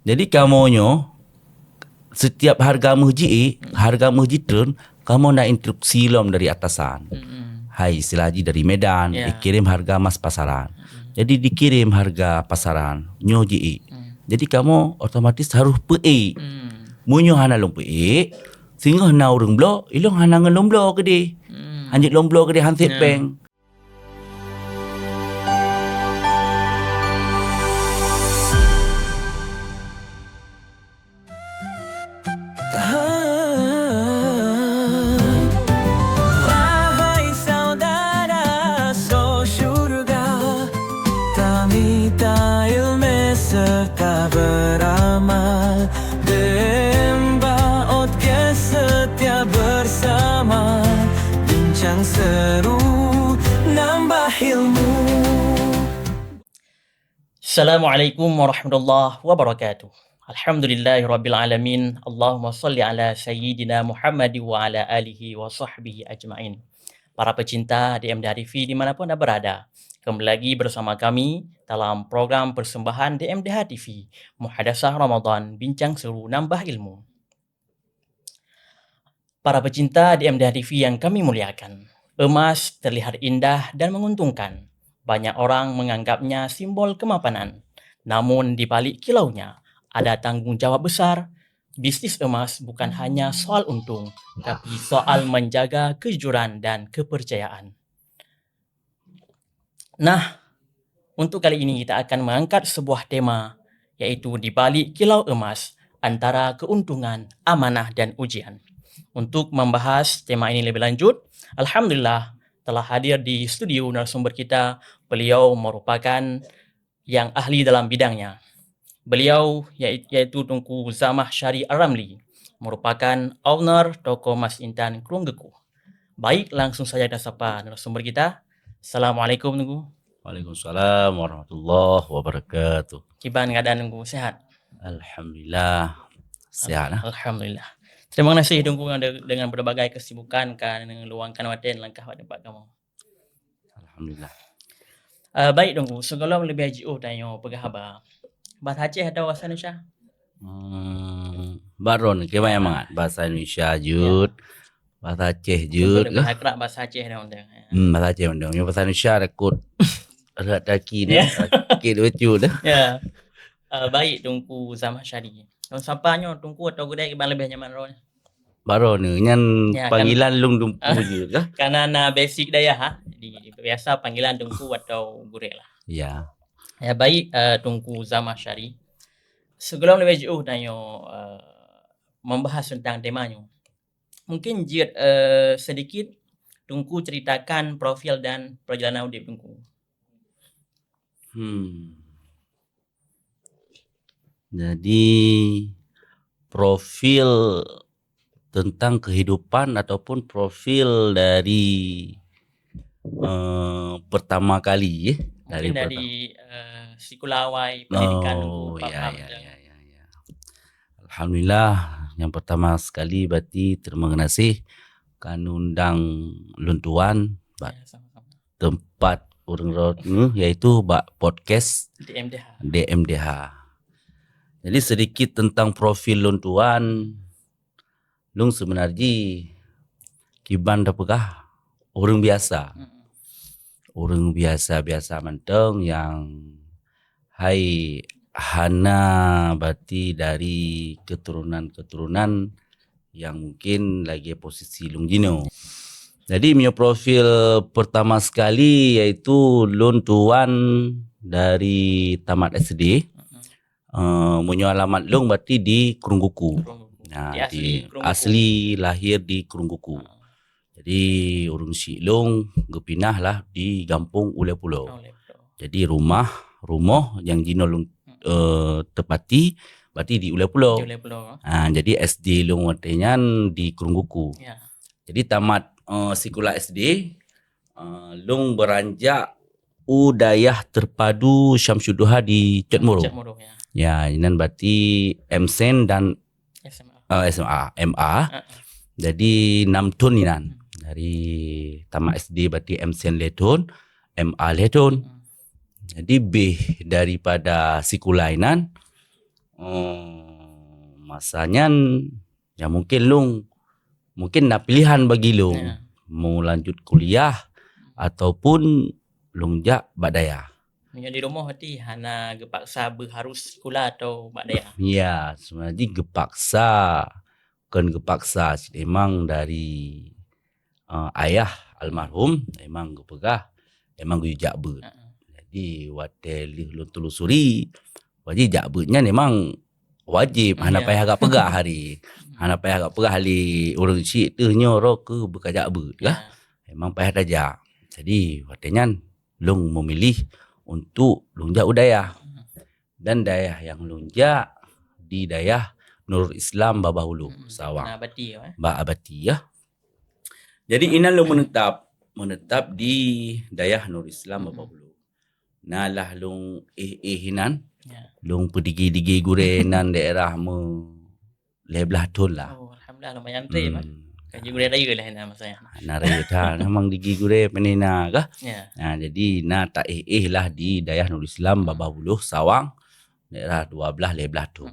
Jadi kamonyo setiap harga masjid turun, kamu nak instruksi lom dari atasan. Hai silaji dari Medan, dikirim harga mas pasaran. Jadi dikirim harga pasaran, nyo ji. Jadi kamu otomatis harus pe. Munyo hana long pe, sehingga hana urang blok, ilong hana ngelong blok gede. Hanjit long blok gede hanset bank. Beramal Demba Podcast setia bersama Bincang seru Nambah ilmu. Assalamualaikum warahmatullahi wabarakatuh. Alhamdulillahirrabbilalamin. Allahumma salli ala Sayyidina Muhammad wa ala alihi wa sahbihi ajma'in. Para pecinta DMDH TV dimanapun anda berada, kembali lagi bersama kami dalam program persembahan DMDH TV, Muhadasah Ramadan, Bincang Seru Nambah Ilmu. Para pecinta DMDH TV yang kami muliakan, emas terlihat indah dan menguntungkan. Banyak orang menganggapnya simbol kemapanan. Namun di balik kilaunya ada tanggung jawab besar. Bisnis emas bukan hanya soal untung, tapi soal menjaga kejujuran dan kepercayaan. Nah, untuk kali ini kita akan mengangkat sebuah tema, yaitu di balik kilau emas antara keuntungan, amanah dan ujian. Untuk membahas tema ini lebih lanjut, alhamdulillah telah hadir di studio narasumber kita. Beliau merupakan yang ahli dalam bidangnya. Beliau yaitu Tunku Zamah Syari Ar-Ramli, merupakan owner toko Mas Intan Krunggeku. Baik, langsung saja kita sapa narasumber kita. Assalamualaikum Tunku. Waalaikumsalam warahmatullahi wabarakatuh. Kiban keadaan Tunku, sehat? Alhamdulillah sehat. Alhamdulillah. Terima kasih Tunku dengan berbagai kesibukan kan meluangkan waktu langkah pada tempat kamu. Alhamdulillah. Baik Tunku, sebelum lebih jauh tanya pegahaba. Bahasa Aceh atau bahasa Indonesia? Baron ke banyak mangat bahasa Indonesia jud. Bahasa Aceh jud. Lebih akrab bahasa Aceh dah undang. Bahasa Aceh undang. Bahasa Indonesia rekod erat daki ni. Daki lucu dah. Ya. Baik Tunku Zamah Syari. Kalau sapanya Tunku atau gudai ke lebih nyaman roh. Baron ni nyan Ya, panggilan lung dumpu je lah. Karena basic dah ya ha. Jadi biasa panggilan Tunku atau gurek lah. Ya. Ya baik Tunku Zamah Syari. Sebelum lebih jauh tanya membahas tentang temanya. Mungkin jid sedikit Tunku ceritakan profil dan perjalanan hidup Tunku. Jadi profil tentang kehidupan ataupun profil dari pertama kali Mungkin dari sekolahway pendidikan Tunku. Ya. Alhamdulillah, yang pertama sekali berarti terima kasih kan undang luntuan tempat orang rotnu yaitu podcast DMDH. Jadi sedikit tentang profil luntuan. Lung sebenarnya kiban dapegah orang biasa. Orang biasa-biasa menteng yang hana berarti dari keturunan-keturunan yang mungkin lagi posisi lung jino. Jadi punya profil pertama sekali yaitu lun tuan dari tamat SD. Punya alamat lung berarti di Krunggeku. Nah, asli lahir di Krunggeku. Jadi urung silung gepinah lah di Gampung Ulai Pulau. Jadi rumah yang jino lung tepati berarti di Ulai Pulau. Jadi SD lung watenyan di Krunggeku. Ya. Jadi tamat sekolah SD lung beranjak Udayah Terpadu Syamsuddauha di Cetmoro. Ya, ini berarti MSen dan SMA. Jadi 6 tahun ini dari tamat SD berarti MSen letun, MA letun. Jadi B daripada sekolah ini masanya ya mungkin nak pilihan bagi long Ya. mau lanjut kuliah ataupun long jak bak daya. Punya di rumah berarti hana gepaksa berharus sekolah atau bak daya. Ya, sebenarnya gepaksa memang dari ayah almarhum memang gepegah memang jak ber. Jadi wate long telusuri wajib jak bernya memang wajib hana Ya. payah agak pegah hari. Hana payah agak pegah hari urang cik tu nyoro ke bekajak ber kah. Memang payah dajak. Jadi watenya long memilih untuk lunjak udayah. Dan dayah yang lunjak di dayah Nurul Islam Babah Hulu, Sawang. Nah, berarti ya. Ba Abati ya. Jadi ina lo menetap di dayah Nurul Islam Babah Hulu. Nalah long hinan. Ya. Long pedigi-digi gurenan daerah me lebelah tun lah. Oh, alhamdulillah lumayan tu ya. Kaji gurih raya lah nak masanya. Naraya ta memang digi gure penina kah? Ya. Nah, jadi na tak lah di dayah Nurul Islam Babah Hulu, Sawang. Daerah 12 lebelah tu.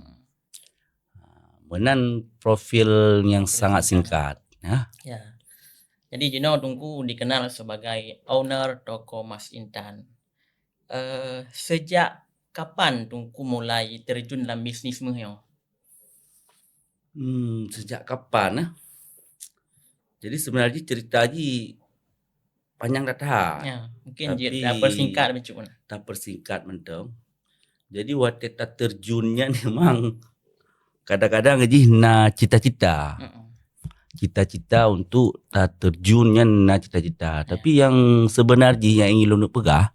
Menan profil yang sangat singkat. Ya. Ya. Jadi Jino Tungku dikenal sebagai owner toko Mas Intan. Sejak kapan Tungku mulai terjun dalam bisnis mehyo? Sejak kapan? Jadi sebenarnya cerita ji panjang datang. Ya, mungkin Tapi- dia persingkat macam mana? Tak persingkat mentong. Jadi waktu tak terjunnya memang kadang-kadang ji na cita-cita. Cita-cita untuk tak terjunnya na cita-cita. Tapi yang sebenarnya yang ingin long pegah,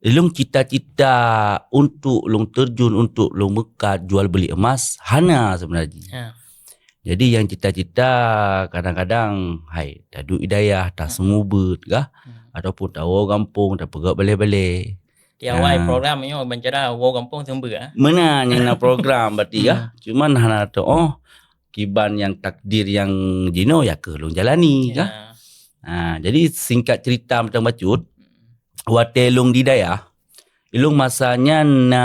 long cita-cita untuk long terjun untuk long mekat jual beli emas hana sebenarnya. Ya. Jadi yang cita-cita kadang-kadang hai tak duk hidayah tak semua bet kah ataupun tak orang kampung tak pegak balik-balik. Di awal programnya bicara wo kampung sember ah. Mana yang nak program berarti ya. Cuman hana tu kiban yang takdir yang jino ya ke long jalani kah. Ya. Jadi singkat cerita macam bacut wate long di dayah ilung masanya na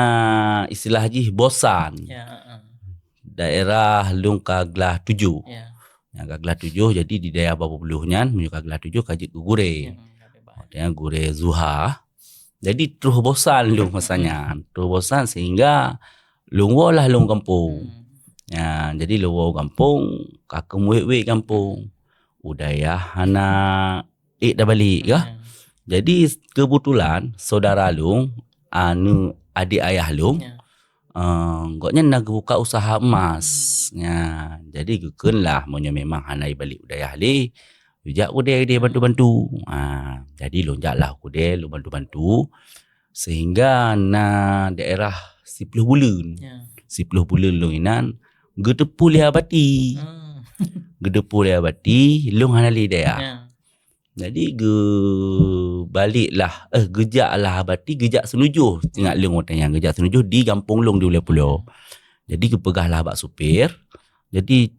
istilah ji bosan. Ya. Daerah lung kaglah 7. Ya. Yang kaglah 7 jadi di daerah Babah Beluh nyan menuju kaglah 7 kajik ke gure. Dia gure Zuha. Jadi terus bosan lung masanya. Terus bosan sehingga lung lah lung kampung. Ya, jadi lung kampung, kakek muwe kampung. Udayah hana dah balik kah? Jadi kebetulan saudara lung adik ayah lung goknya nak buka usaha emas. Ya, jadi geken lah monyo memang hanai balik udayah le. Ujak kude dia bantu-bantu. Jadi lonjak lah kude lu bantu-bantu sehingga na daerah 10 bulan. Ya. 10 bulan lu inan gedepu le abati. Gedepu le abati lu hanali dia. Ya. Jadi balik lah gejak lah abati gejak senujuh tengok long yang gejak senujuh di kampung long di Pulau. Jadi kepegah lah bak supir. Jadi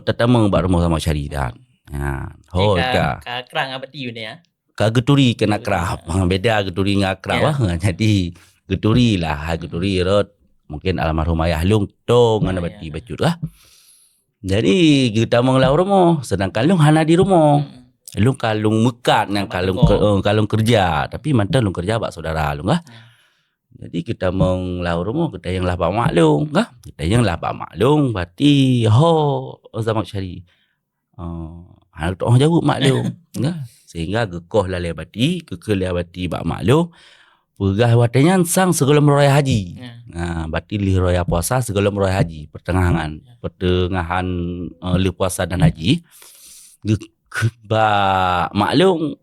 tatama bak rumah sama syaridan. Ka kerang apa tiu dia? ka geturi kena kerap. Beda geturi dengan akrab Jadi geturi lah geturi rot mungkin almarhum ayah long to ngana bati bacut lah. Jadi kita mengelau rumah sedangkan long hana di rumah. Long kalung mekat yang kalung kerja tapi mantan long kerja bak saudara long kah. Jadi kita mengelau rumah kita yang lah bak mak long kah. Kita yang lah bak mak long berarti zaman syari. Hal tu jauh mak long kah. Sehingga gekoh lah lebati kekel lebati bak mak long. Pegah watenya sang sebelum raya haji. Berarti li raya puasa sebelum raya haji pertengahan li puasa dan haji. Ba maklum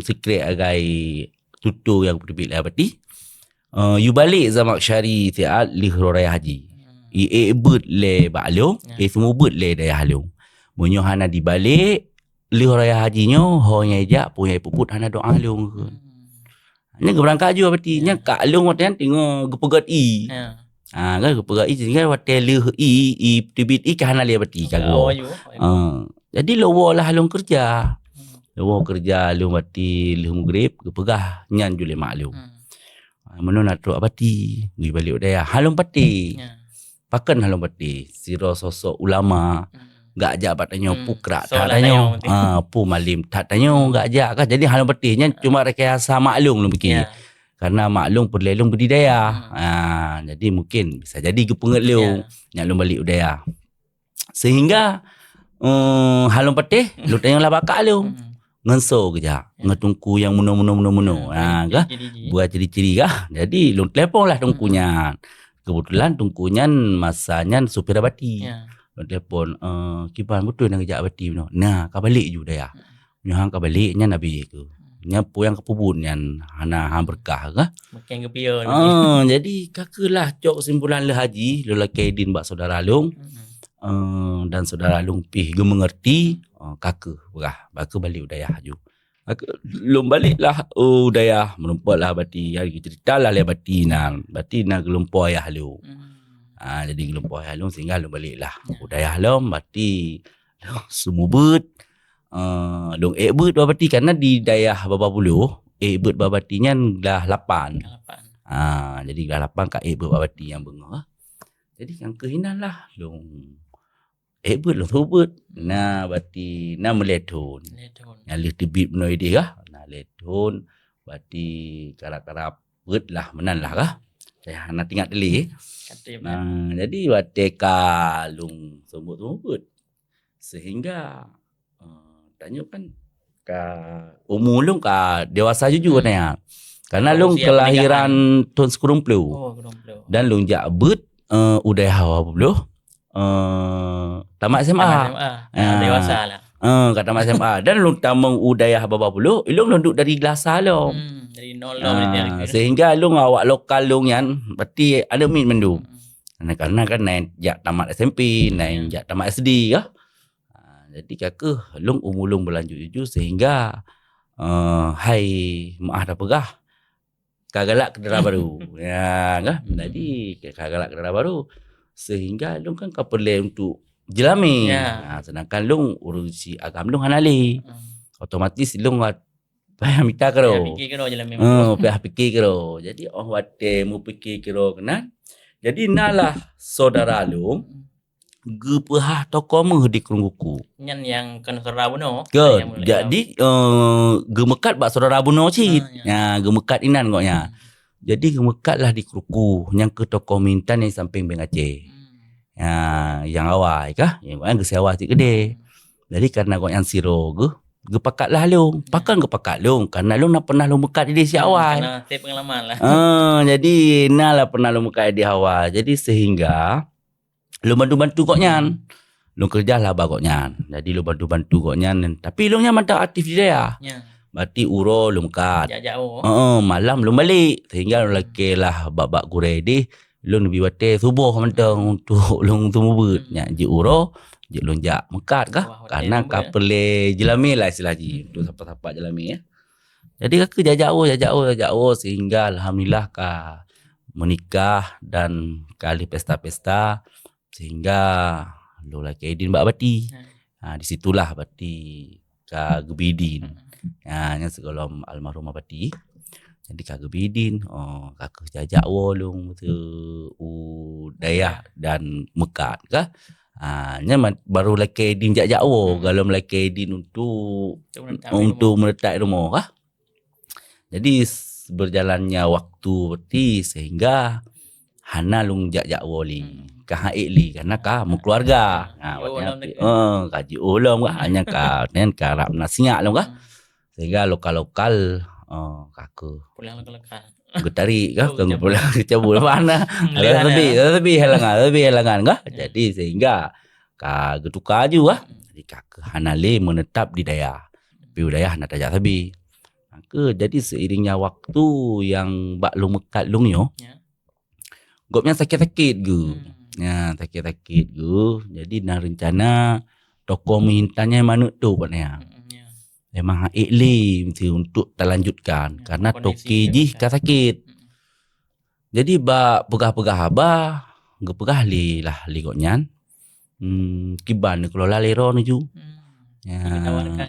secret agai tutu yang berbit lah berarti you balik zaman syari tiat li raya haji. Bet le baklum semua bet le daya halung. Munyo hana dibalik li raya hajinya honya jak punya puput hana doa halung ke. Nya berangkat juga berarti nya kak long watan tengok gepegat i. Kan gepegat i sehingga watan li tibit i hana le berarti kago. Jadi lawa lah halung kerja. Lawa kerja lu mati lu maghrib gepegah nyan jule maklum. Menon atro abati, gui balik daya halung pati. pakan halong bati siro sosok ulama gak ajak bat tanyo pukrak tak Soalan tanyo tayo, pu malim tak tanyo gak ajak kan. Jadi halong bati nya cuma rekayasa maklum lu fikir. Ya. Karena maklum perlelong budidaya. Jadi mungkin bisa jadi ke pengelung nyaklum balik budaya. Sehingga halong patih lu tengok lah bakal lu. Ngenso keja, ngetungku yang muno. Kah? Buat ciri-ciri kah? Jadi lu telepon lah tungkunya. Kebetulan tungkunya masanya supir abati. Lu telepon, kiban betul nak kerja abati no. Nah, kau balik juga ya. Nyahang kau baliknya nabi ke. Nya yang kepubun yang hana berkah kah? Makin kepion. Jadi kakelah cok kesimpulan le haji, lu lakaidin bak saudara long. Dan saudara long pih ge mengerti. Kakak berah baka balik udayah ju. Lum baliklah udayah menumpatlah bati hari ceritalah le bati nan gelumpo ayah lu. Jadi gelumpo ayah lu sehingga lu baliklah udayah lom bati sumubut dong ebut babati karena di dayah baba bulu ebut babatinya dah 8. Jadi dah 8 ka ebut babati yang benga. Jadi yang kehinan lah dong ebut lu subut. Nah bati na meletun. Yang tibit menoi dia kah? Nah letun bati karap-karap bet lah menan lah kah? Saya nak tinggal teli. Nah jadi bati kalung subut sehingga tanya kan ka umur lu ka dewasa juga tanya. Karena lu kelahiran tahun 90. Dan lu jak bet udah hawa belum. Tamat SMA. Dewasa lah. Kata tamat SMA. Dan lu tamang udayah baba bulu, lu duduk dari gelasa lu. Dari nol sehingga lu awak lokal lu yan, berarti ada min mendu. Karena kan naik jak tamat SMP, naik jak tamat SD ya. Jadi kakak lu umur lu berlanjut jujur sehingga hai maaf dah pegah. Kagalak kedera baru. Ya kan? Jadi kagalak kedera baru. Sehingga lu kan kau perlu untuk jelami. Sedangkan lu urusi agam lu hanali. Otomatis lu payah minta kero. Payah fikir kero. Jadi wate mu fikir kero kena. Jadi nalah saudara lu gepah tokomu di kerungguku. Nyan yang kan saudara buno. Jadi gemekat bak saudara buno cit. Gemekat inan koknya. Jadi gemekat lah di keruku yang ke toko mintan yang samping Beng Aceh. Yang awal kah? Yang awal cik gede. Jadi karena kau yang siro ge pakat lah lu. Pakan ge pakat lu karena lu nak pernah lu mekat di awal. Karena pengalaman lah. Jadi nah lah pernah lu mekat di awal. Jadi sehingga lu bantu-bantu koknya. Lu kerja lah bagoknya. Jadi lu bantu-bantu koknya. Tapi lu nya mantap aktif dia. Berarti uro lu mekat. Jauh. Malam lu balik. Sehingga lu laki lah bak-bak guredi. Lu lebih wate subuh mentang untuk lu tumubut. Ji uro. Ji lu jak mekat kah? Karena kapele jelami lah istilah ji. Untuk sapa-sapa jelami ya. Jadi kakak jauh. Sehingga alhamdulillah kah menikah dan kali pesta-pesta. Sehingga lu laki idin bak bati. Di situlah bati ka gebidin. Yang sekolom almarhum abati. Jadi kakak gebidin. Kakak jajak wolong tu udayah dan mekat kah? Baru laki idin jajak wo. Kalau laki idin untuk menetap rumah kah? Jadi berjalannya waktu berarti sehingga hana lung jajak woli. Kah li karena kah mu keluarga. Kaji ulam kah hanya kah nen karap nasinya lu kah. Sehingga lokal-lokal kakak pulang lokal. Getari kah tunggu pulang cabul mana. Lebih halangan kah. Jadi sehingga kah getuka aju kah. Jadi kakak hanale menetap di daya. Tapi udayah nak tajak sabi. Jadi seiringnya waktu yang bak lu mekat lung yo. Gopnya sakit-sakit ge. Sakit-sakit ge. Jadi nak rencana toko mintanya manut tu patnya. Memang iklim untuk terlanjutkan karena toki jih ka sakit. Jadi bak pegah-pegah abah, ge pegah li lah li goknyan. Kiban kelola lero ni ju.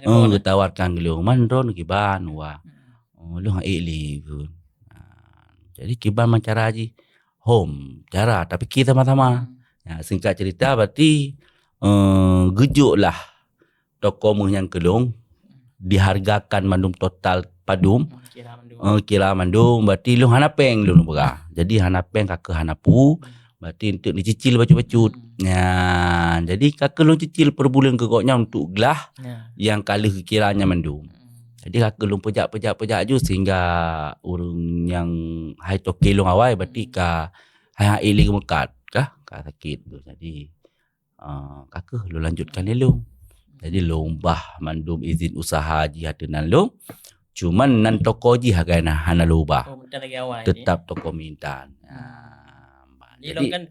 Ditawarkan gelu man ron kiban wa. Lu iklim. Jadi kiban man cara ji home cara tapi kita sama-sama. Singkat cerita berarti gejuklah toko yang kelong dihargakan mandum total padum Kira mandu. kira mandum berarti lu hanapeng lu berah. Jadi hanapeng kakak hanapu berarti untuk dicicil bacut-bacut. Jadi kakak lu cicil per bulan kekoknya untuk gelah Ya. yang kali kiranya mandum. Jadi kakak lu pejak je sehingga urang yang hai toke lu awai berarti ka hai iling mekat kah ka sakit tu. Jadi kakak lu lanjutkan lu. Jadi lombah mandum izin usaha ji hadanan lu. Cuman nan toko ji hagana hana lubah. Oh, bentar lagi awal. Tetap toko mintan. Jadi long kan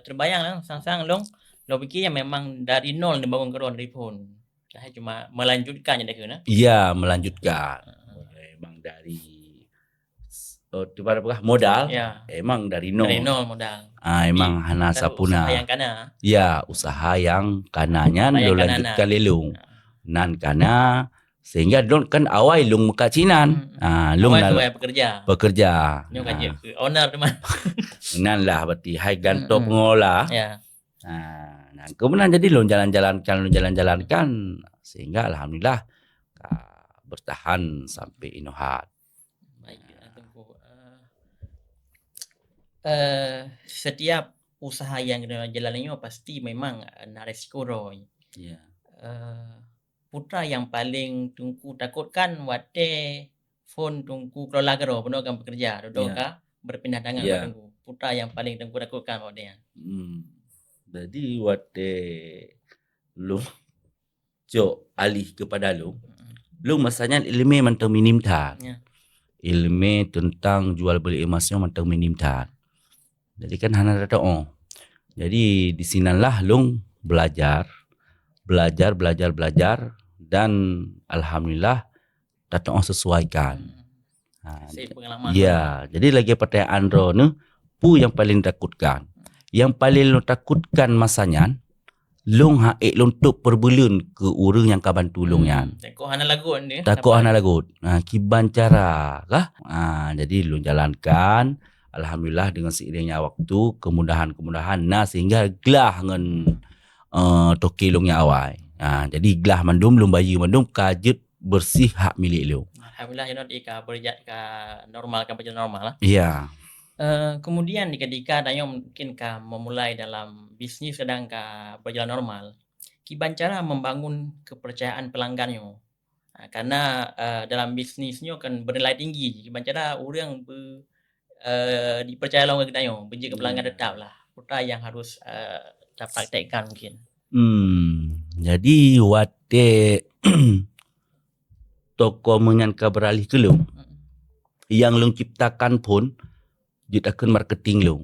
terbayang lah sang-sang long fikir yang memang dari nol dia bangun keron dari pun. Saya cuma melanjutkannya dah kena. Iya, melanjutkan. Emang dari modal. Ya. Emang dari nol. Dari nol modal. Emang hana sapuna. Usaha yang kana. Ya, usaha yang kananya lo lanjutkan lelung. Nan kana sehingga don kan awal lung muka cinan. Lung awal pekerja. Nyong kan je owner teman. Nan lah berarti hai ganto pengolah. Ya. Kemudian jadi lo jalan-jalankan sehingga alhamdulillah bertahan sampai inohat. Baik, tunggu. Setiap usaha yang jalannya pasti memang ada resiko roy. Ya. Putra yang paling tungku takutkan wate phone tungku kelola kero penuh akan bekerja duduk berpindah tangan tungku. Putra yang paling tungku takutkan wate. Jadi wate lu jo alih kepada lu masanya ilmu mantang minim tar. Ilmu tentang jual beli emasnya mantang minim tar. Jadi kan hana ada Jadi di sinalah lu belajar dan alhamdulillah datang sesuaikan. Ya, jadi lagi pertanyaan Andro ni pu yang paling takutkan. Yang paling lu takutkan masanya long haik untuk perbulan ke orang yang ka bantu long yan. Takut hana lagut ni. Takut hana lagut. Kiban cara kah? Jadi lu jalankan alhamdulillah dengan seiringnya waktu kemudahan sehingga gelah dengan toke long yang awal. Jadi gelah mandum lum bayi mandum kajet bersih hak milik lu. Alhamdulillah ika berjaya ka normal kan berjalan normal lah. Iya. Kemudian ketika Dayo mungkin memulai dalam bisnis sedang berjalan normal, kiban cara membangun kepercayaan pelanggannya. Karena dalam bisnisnya kan bernilai tinggi. Kiban cara orang dipercaya lawan ke Dayo, menjadi pelanggan tetap lah. Putra yang harus praktekkan mungkin. Jadi wate toko menyanka beralih ke lu. Yang lu ciptakan pun jitakan marketing lu.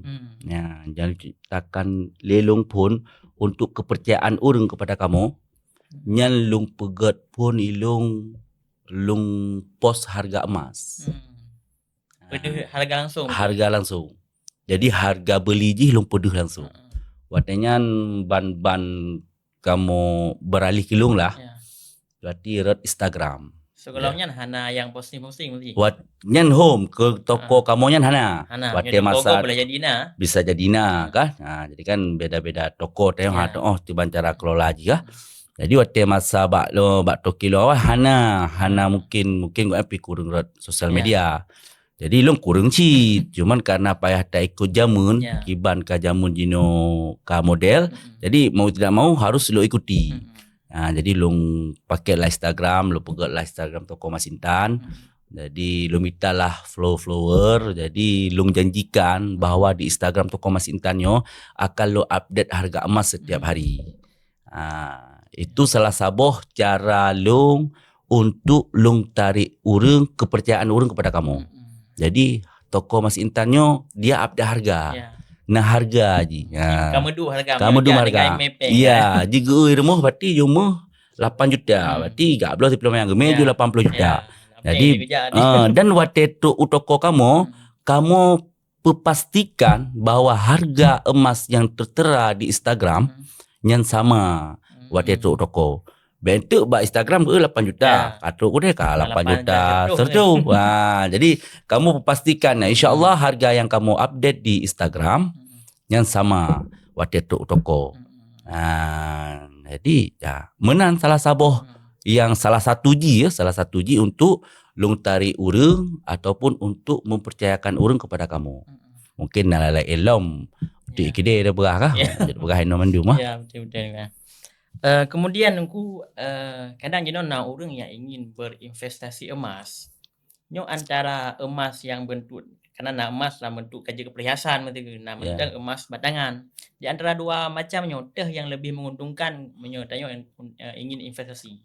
Jangan ciptakan lelong pun untuk kepercayaan orang kepada kamu. Nyan lung pegat pun lung post harga emas. Harga langsung. Harga langsung. Jadi harga beli je lung peduh langsung. Watanya ban kamu beralih ke lung lah. Berarti red Instagram. Sekolahnya hana yang posting mesti. Nyan home ke toko kamu nyan hana. Wate masa boleh jadi bisa jadi kan. Jadi kan beda-beda toko tengok tiban cara kelola juga. Jadi wate masa bak toki lo awal hana mungkin gua api kurang sosial media. Jadi long kurang cuman karena payah tak ikut jamun, kiban ka jamun jino ka model. Jadi mau tidak mau harus lo ikuti. Jadi lu pakai Instagram, lu pegang Instagram toko Mas Intan. Jadi lu minta lah follower. Jadi lu janjikan bahwa di Instagram toko Mas Intan akan lu update harga emas setiap hari. Itu salah satu cara lu untuk lu tarik kepercayaan orang kepada kamu. Jadi toko Mas Intan dia update harga. Nah harga je. Kamu harga. Iya, jika rumah berarti rumah 8 juta. Berarti 13 diploma yang gemej 80 juta. Jadi dan waktu itu toko kamu pastikan bahwa harga emas yang tertera di Instagram yang sama waktu itu toko. Bentuk bak Instagram 8 juta. Katuk ku dia 8 juta. Sertu. Jadi kamu pastikan insya-Allah harga yang kamu update di Instagram yang sama. wate tok toko. Jadi ya menan salah saboh yang salah satu ji untuk long tarik urang ataupun untuk mempercayakan urang kepada kamu. Mungkin nalai elom di kedai dah berah kah? Jadi berah ino mandum ah. Ya, betul-betul. Kemudian kadang orang yang ingin berinvestasi emas, antara emas yang bentuk, karena emas dalam bentuk kerja perhiasan, bentuk emas batangan. Di antara dua macamnya, yang lebih menguntungkan tanya ingin investasi.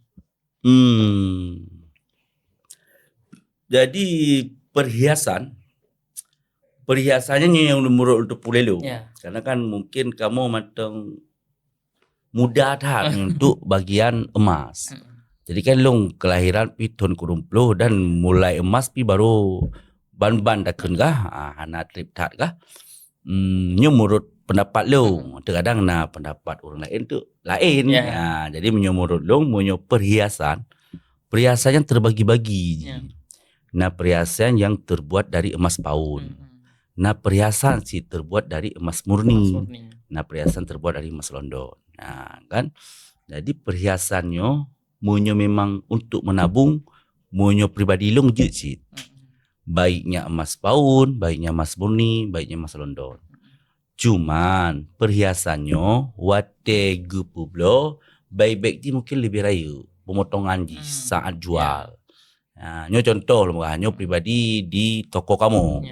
Jadi perhiasannya yang menurut untuk pulelo. Karena kan mungkin kamu matang mudah dah untuk bagian emas. Jadi kan long kelahiran pi tahun 20 dan mulai emas pi baru ban-ban dah kah? Hana trip tak kah? Menurut pendapat lo, terkadang pendapat orang lain tu lain. Jadi menurut lo, perhiasan yang terbagi-bagi. Perhiasan yang terbuat dari emas paun. Perhiasan terbuat dari emas murni. Perhiasan terbuat dari emas London. Kan? Jadi perhiasannya memang untuk menabung, pribadi long je sih. Baiknya emas paun, baiknya emas murni, baiknya emas London. Cuman perhiasannya wate gupublo baik-baik di mungkin lebih raya pemotongan di saat jual. Contoh nyo pribadi di toko kamu.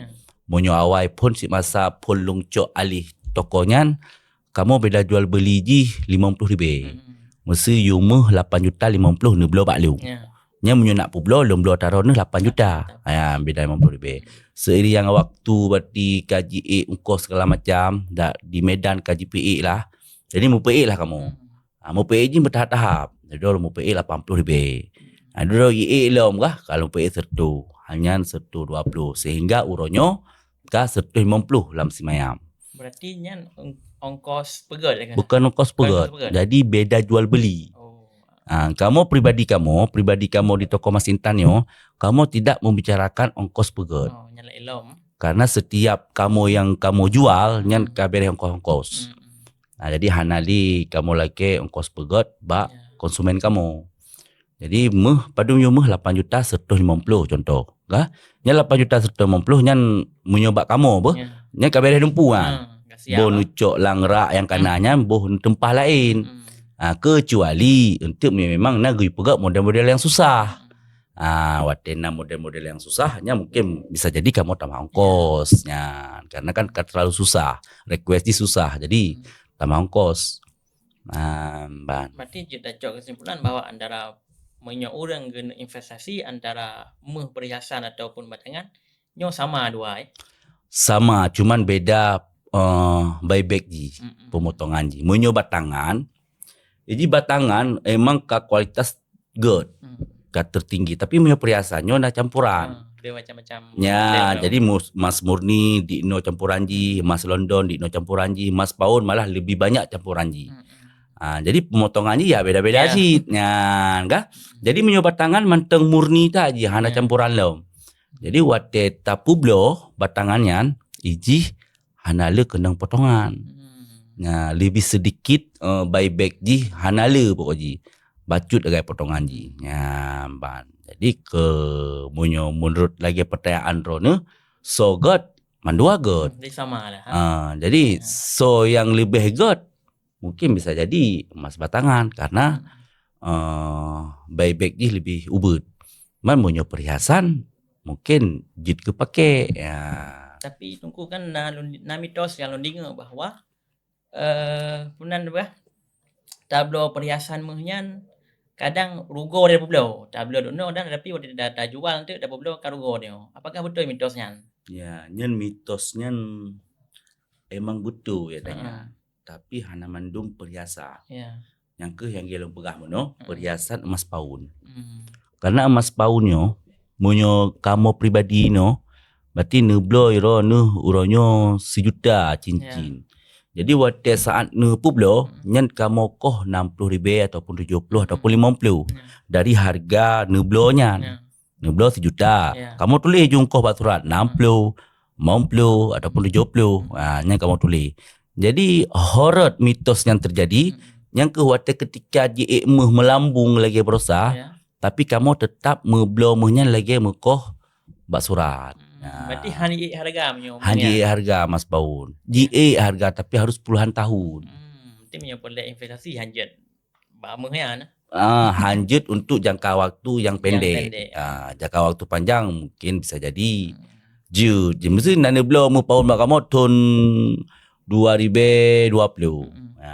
Monyo awai pun si masa pun lungcok alih tokonya, kamu beda jual beli ji 50 ribu. Mesti yumah 8 juta 50 ni belo bak lu. Nya menyo nak publo lom taruh ni 8 juta. Beda 50 ribu. Seiring waktu berarti kaji ungkos segala macam di Medan kaji PE lah. Jadi mu PE lah kamu. Mu PE ji bertahap-tahap. Jadi mu PE 80 ribu. Dulu lom kah kalau PE sertu hanya sertu 20 sehingga uronyo ka sertu 50 dalam simayam. Berarti nya ongkos pegat kan? Bukan ongkos pegat. Jadi beda jual beli. Kamu pribadi kamu di toko Mas Intan kamu tidak membicarakan ongkos pegat. Nyala elom. Karena setiap kamu yang kamu jual nyan kabeh ongkos. Jadi hanali kamu lagi ongkos pegat bak konsumen kamu. Jadi padung 8 juta 150 contoh. Kah? Nya 8 juta 150 nyan menyobak kamu apa? Nya kabeh dumpu Boh nucok langrak yang kanannya boh tempah lain. Kecuali untuk memang nak gui pegat model-model yang susah. Watena model-model yang susahnya mungkin bisa jadi kamu tambah ongkosnya. Karena kan terlalu susah. Request susah. Jadi tambah ongkos. Berarti kita cok kesimpulan bahwa antara orang guna investasi antara perhiasan ataupun batangan nyo sama dua Sama, cuman beda buyback ji, pemotongan ji. Menyo batangan, jadi batangan emang ka kualitas good, ka tertinggi. Tapi menyo perhiasannya dah campuran. Dia macam-macam. Jadi emas murni di no campuran ji, emas London di no campuran ji, emas paun malah lebih banyak campuran ji. Jadi pemotongannya ya beda-beda sih. Kan? Jadi menyo batangan manteng murni ta ji, hana campuran lo. Jadi wate tapublo batangannya iji hanale kenang potongan. Lebih sedikit buyback ji hanale pokok ji. Bacut dengan potongan ji. Jadi menurut lagi pertanyaan rone so good mandua good. Jadi sama lah. Jadi so yang lebih good mungkin bisa jadi emas batangan karena buyback ji lebih ubud. Punya perhiasan mungkin jid kepake. Tapi tunggu kan na mitos yang londing bahwa punan tablo perhiasan menyan kadang rugo dari publo. Tablo dono dan tapi udah data jual nanti ada publo karugo dia. Apakah betul mitosnya? Ya, nyen mitosnya emang betul ya tanya. Tapi hana mandum perhiasan. Yang gelong pegah mono perhiasan emas paun. Karena emas paunnya munyo kamu pribadi berarti neblo uronyo 1 juta cincin. Jadi waktu saat publo nyen kamu koh 60 ribu ataupun 70 ataupun 50 dari harga neblonya. Neblo 1 juta. Kamu tulis jungkoh basurat 60, 50 ataupun 70. Nyen kamu tulis. Jadi horor mitos yang terjadi yang kehwatan ketika je melambung lagi berusaha, Ya. tapi kamu tetap membelomnya lagi mekoh bak surat. Berarti hani harga menyo. Hanya harga Mas Baun. JE harga tapi harus puluhan tahun. Nanti menyo boleh investasi hanjut. Bama ya nah. Hanjut untuk jangka waktu yang pendek. pendek. Jangka waktu panjang mungkin bisa jadi. Mesti nana belum paun bakamo tahun 2020.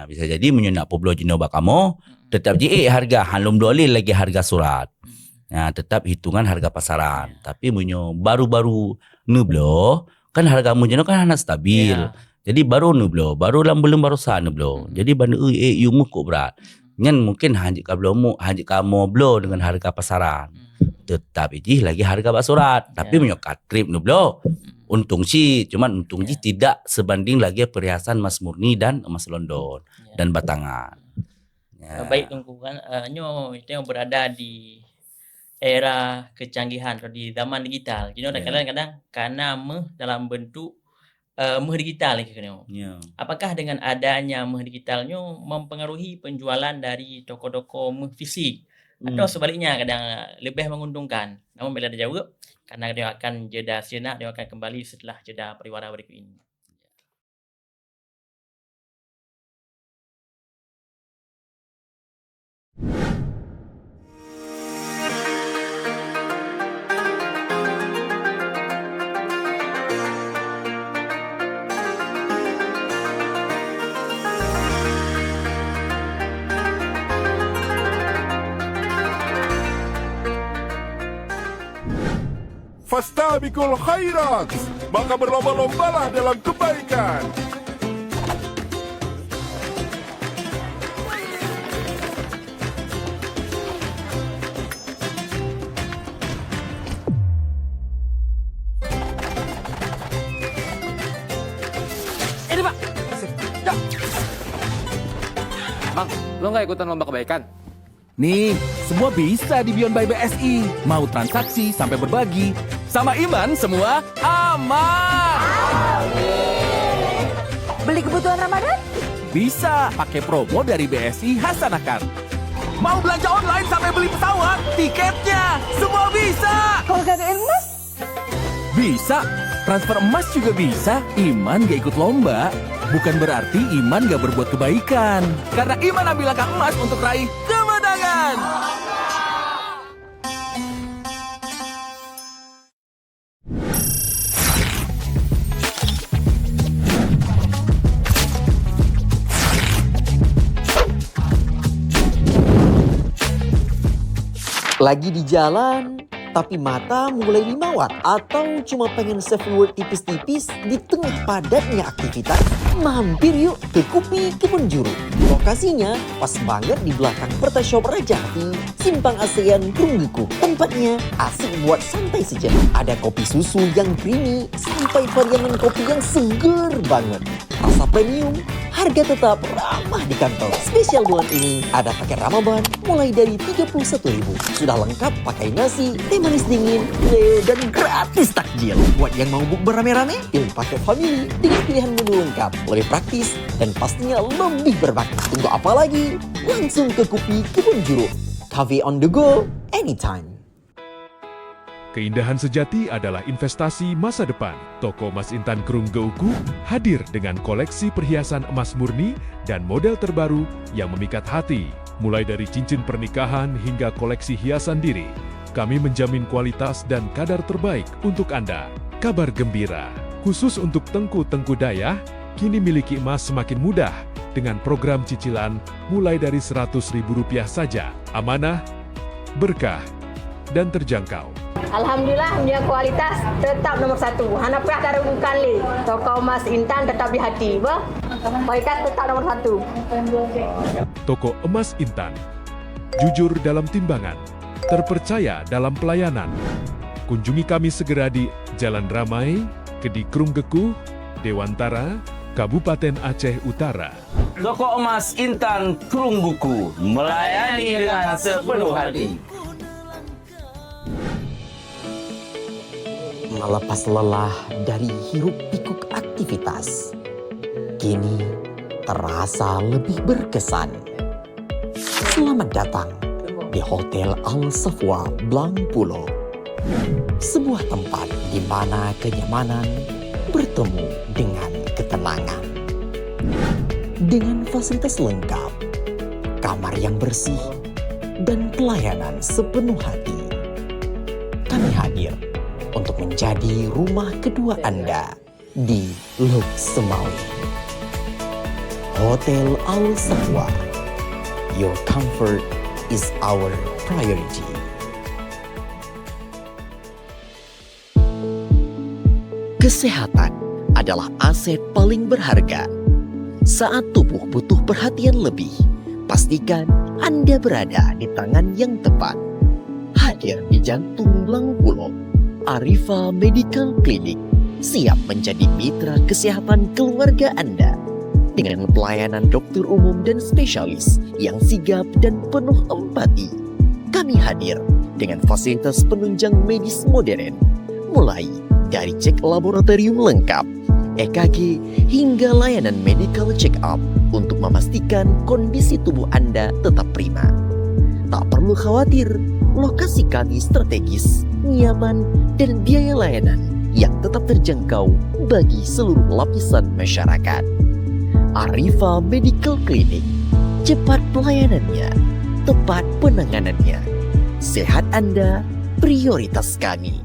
Bisa jadi menyenak poblo jino bakamo tetap JE harga halum dolil lagi harga surat. Tetap hitungan harga pasaran. Tapi menyo baru-baru nublo kan harga menyo kan hanya stabil. Jadi baru nublo, baru belum baru sah nublo. Jadi bandu yumu kok berat. Ngan mungkin hanjik kamu blo dengan harga pasaran. Tetap iji lagi harga bak surat. Tapi menyo katrip nublo. Untung sih, cuman untung sih tidak sebanding lagi perhiasan emas murni dan emas London dan batangan. Baik tunggu kan nyo itu yang berada di era kecanggihan atau di zaman digital. Jadi kadang-kadang karena dalam bentuk digital ni kena. Apakah dengan adanya digitalnya mempengaruhi penjualan dari toko-toko fisik atau sebaliknya kadang lebih menguntungkan? Namun bila ada jawab karena dia akan jeda sejenak, dia akan kembali setelah jeda pariwara berikut ini. Fastabiqul khairat, maka berlomba-lombalah dalam kebaikan. Ini Pak. Ya. Bang, lo nggak ikutan lomba kebaikan? Nih, semua bisa di Beyond by BSI. Mau transaksi sampai berbagi. Sama Iman semua aman. Beli kebutuhan Ramadan? Bisa pakai promo dari BSI Hasanah. Mau belanja online sampai beli pesawat, tiketnya semua bisa. Kalau gak ada emas? Bisa, transfer emas juga bisa. Iman gak ikut lomba. Bukan berarti Iman gak berbuat kebaikan. Karena Iman ambil langkah emas untuk raih kemenangan. Lagi di jalan, tapi mata mulai limawat atau cuma pengen save word tipis-tipis di tengah padatnya aktivitas? Mampir yuk ke Kopi Kebonjuru. Lokasinya pas banget di belakang Pertashop Rajahti, Simpang ASEAN Krunggeku. Tempatnya asik buat santai saja. Ada kopi susu yang creamy sampai varian kopi yang seger banget. Rasa premium, harga tetap ramah di kantong. Spesial bulan ini ada paket Ramadan mulai dari 31.000. Sudah lengkap pakai nasi, teh manis dingin, leo dan gratis takjil. Buat yang mau bukber rame-rame, pilih paket family dengan pilihan menu lengkap, lebih praktis dan pastinya lebih berbakti. Tunggu apa lagi? Langsung ke Kopi Kebonjuru. Cafe on the go, anytime. Keindahan sejati adalah investasi masa depan. Toko Emas Intan Krunggeuku hadir dengan koleksi perhiasan emas murni dan model terbaru yang memikat hati. Mulai dari cincin pernikahan hingga koleksi hiasan diri, kami menjamin kualitas dan kadar terbaik untuk Anda. Kabar gembira, khusus untuk Tengku-Tengku Dayah, kini miliki emas semakin mudah dengan program cicilan mulai dari Rp100.000 saja. Amanah, berkah, dan terjangkau. Alhamdulillah, punya kualitas tetap nomor satu. Hana pernah daragukan li. Toko Emas Intan tetap di hati. Kualitas tetap nomor satu. Toko Emas Intan, jujur dalam timbangan, terpercaya dalam pelayanan. Kunjungi kami segera di Jalan Ramai, Kedi Krunggeku, Dewantara, Kabupaten Aceh Utara. Toko Emas Intan Krunggeku melayani dengan sepenuh hati. Melepas lelah dari hiruk pikuk aktivitas. kini terasa lebih berkesan. Selamat datang di Hotel Al Safwa Blang Pulo. Sebuah tempat di mana kenyamanan bertemu dengan ketenangan. Dengan fasilitas lengkap, kamar yang bersih, dan pelayanan sepenuh hati. Kami hadir untuk menjadi rumah kedua Anda di Lok Semawi. Hotel Al Safwa. Your comfort is our priority. Kesehatan adalah aset paling berharga. Saat tubuh butuh perhatian lebih, pastikan Anda berada di tangan yang tepat. Hadir di jantung Blang Pulo, Arifa Medical Clinic siap menjadi mitra kesehatan keluarga Anda. Dengan pelayanan dokter umum dan spesialis yang sigap dan penuh empati. Kami hadir dengan fasilitas penunjang medis modern, mulai dari cek laboratorium lengkap, EKG, hingga layanan medical check-up untuk memastikan kondisi tubuh Anda tetap prima. Tak perlu khawatir, lokasi kami strategis, nyaman, dan biaya layanan yang tetap terjangkau bagi seluruh lapisan masyarakat. Arifa Medical Clinic, cepat pelayanannya, tepat penanganannya. Sehat Anda, prioritas kami.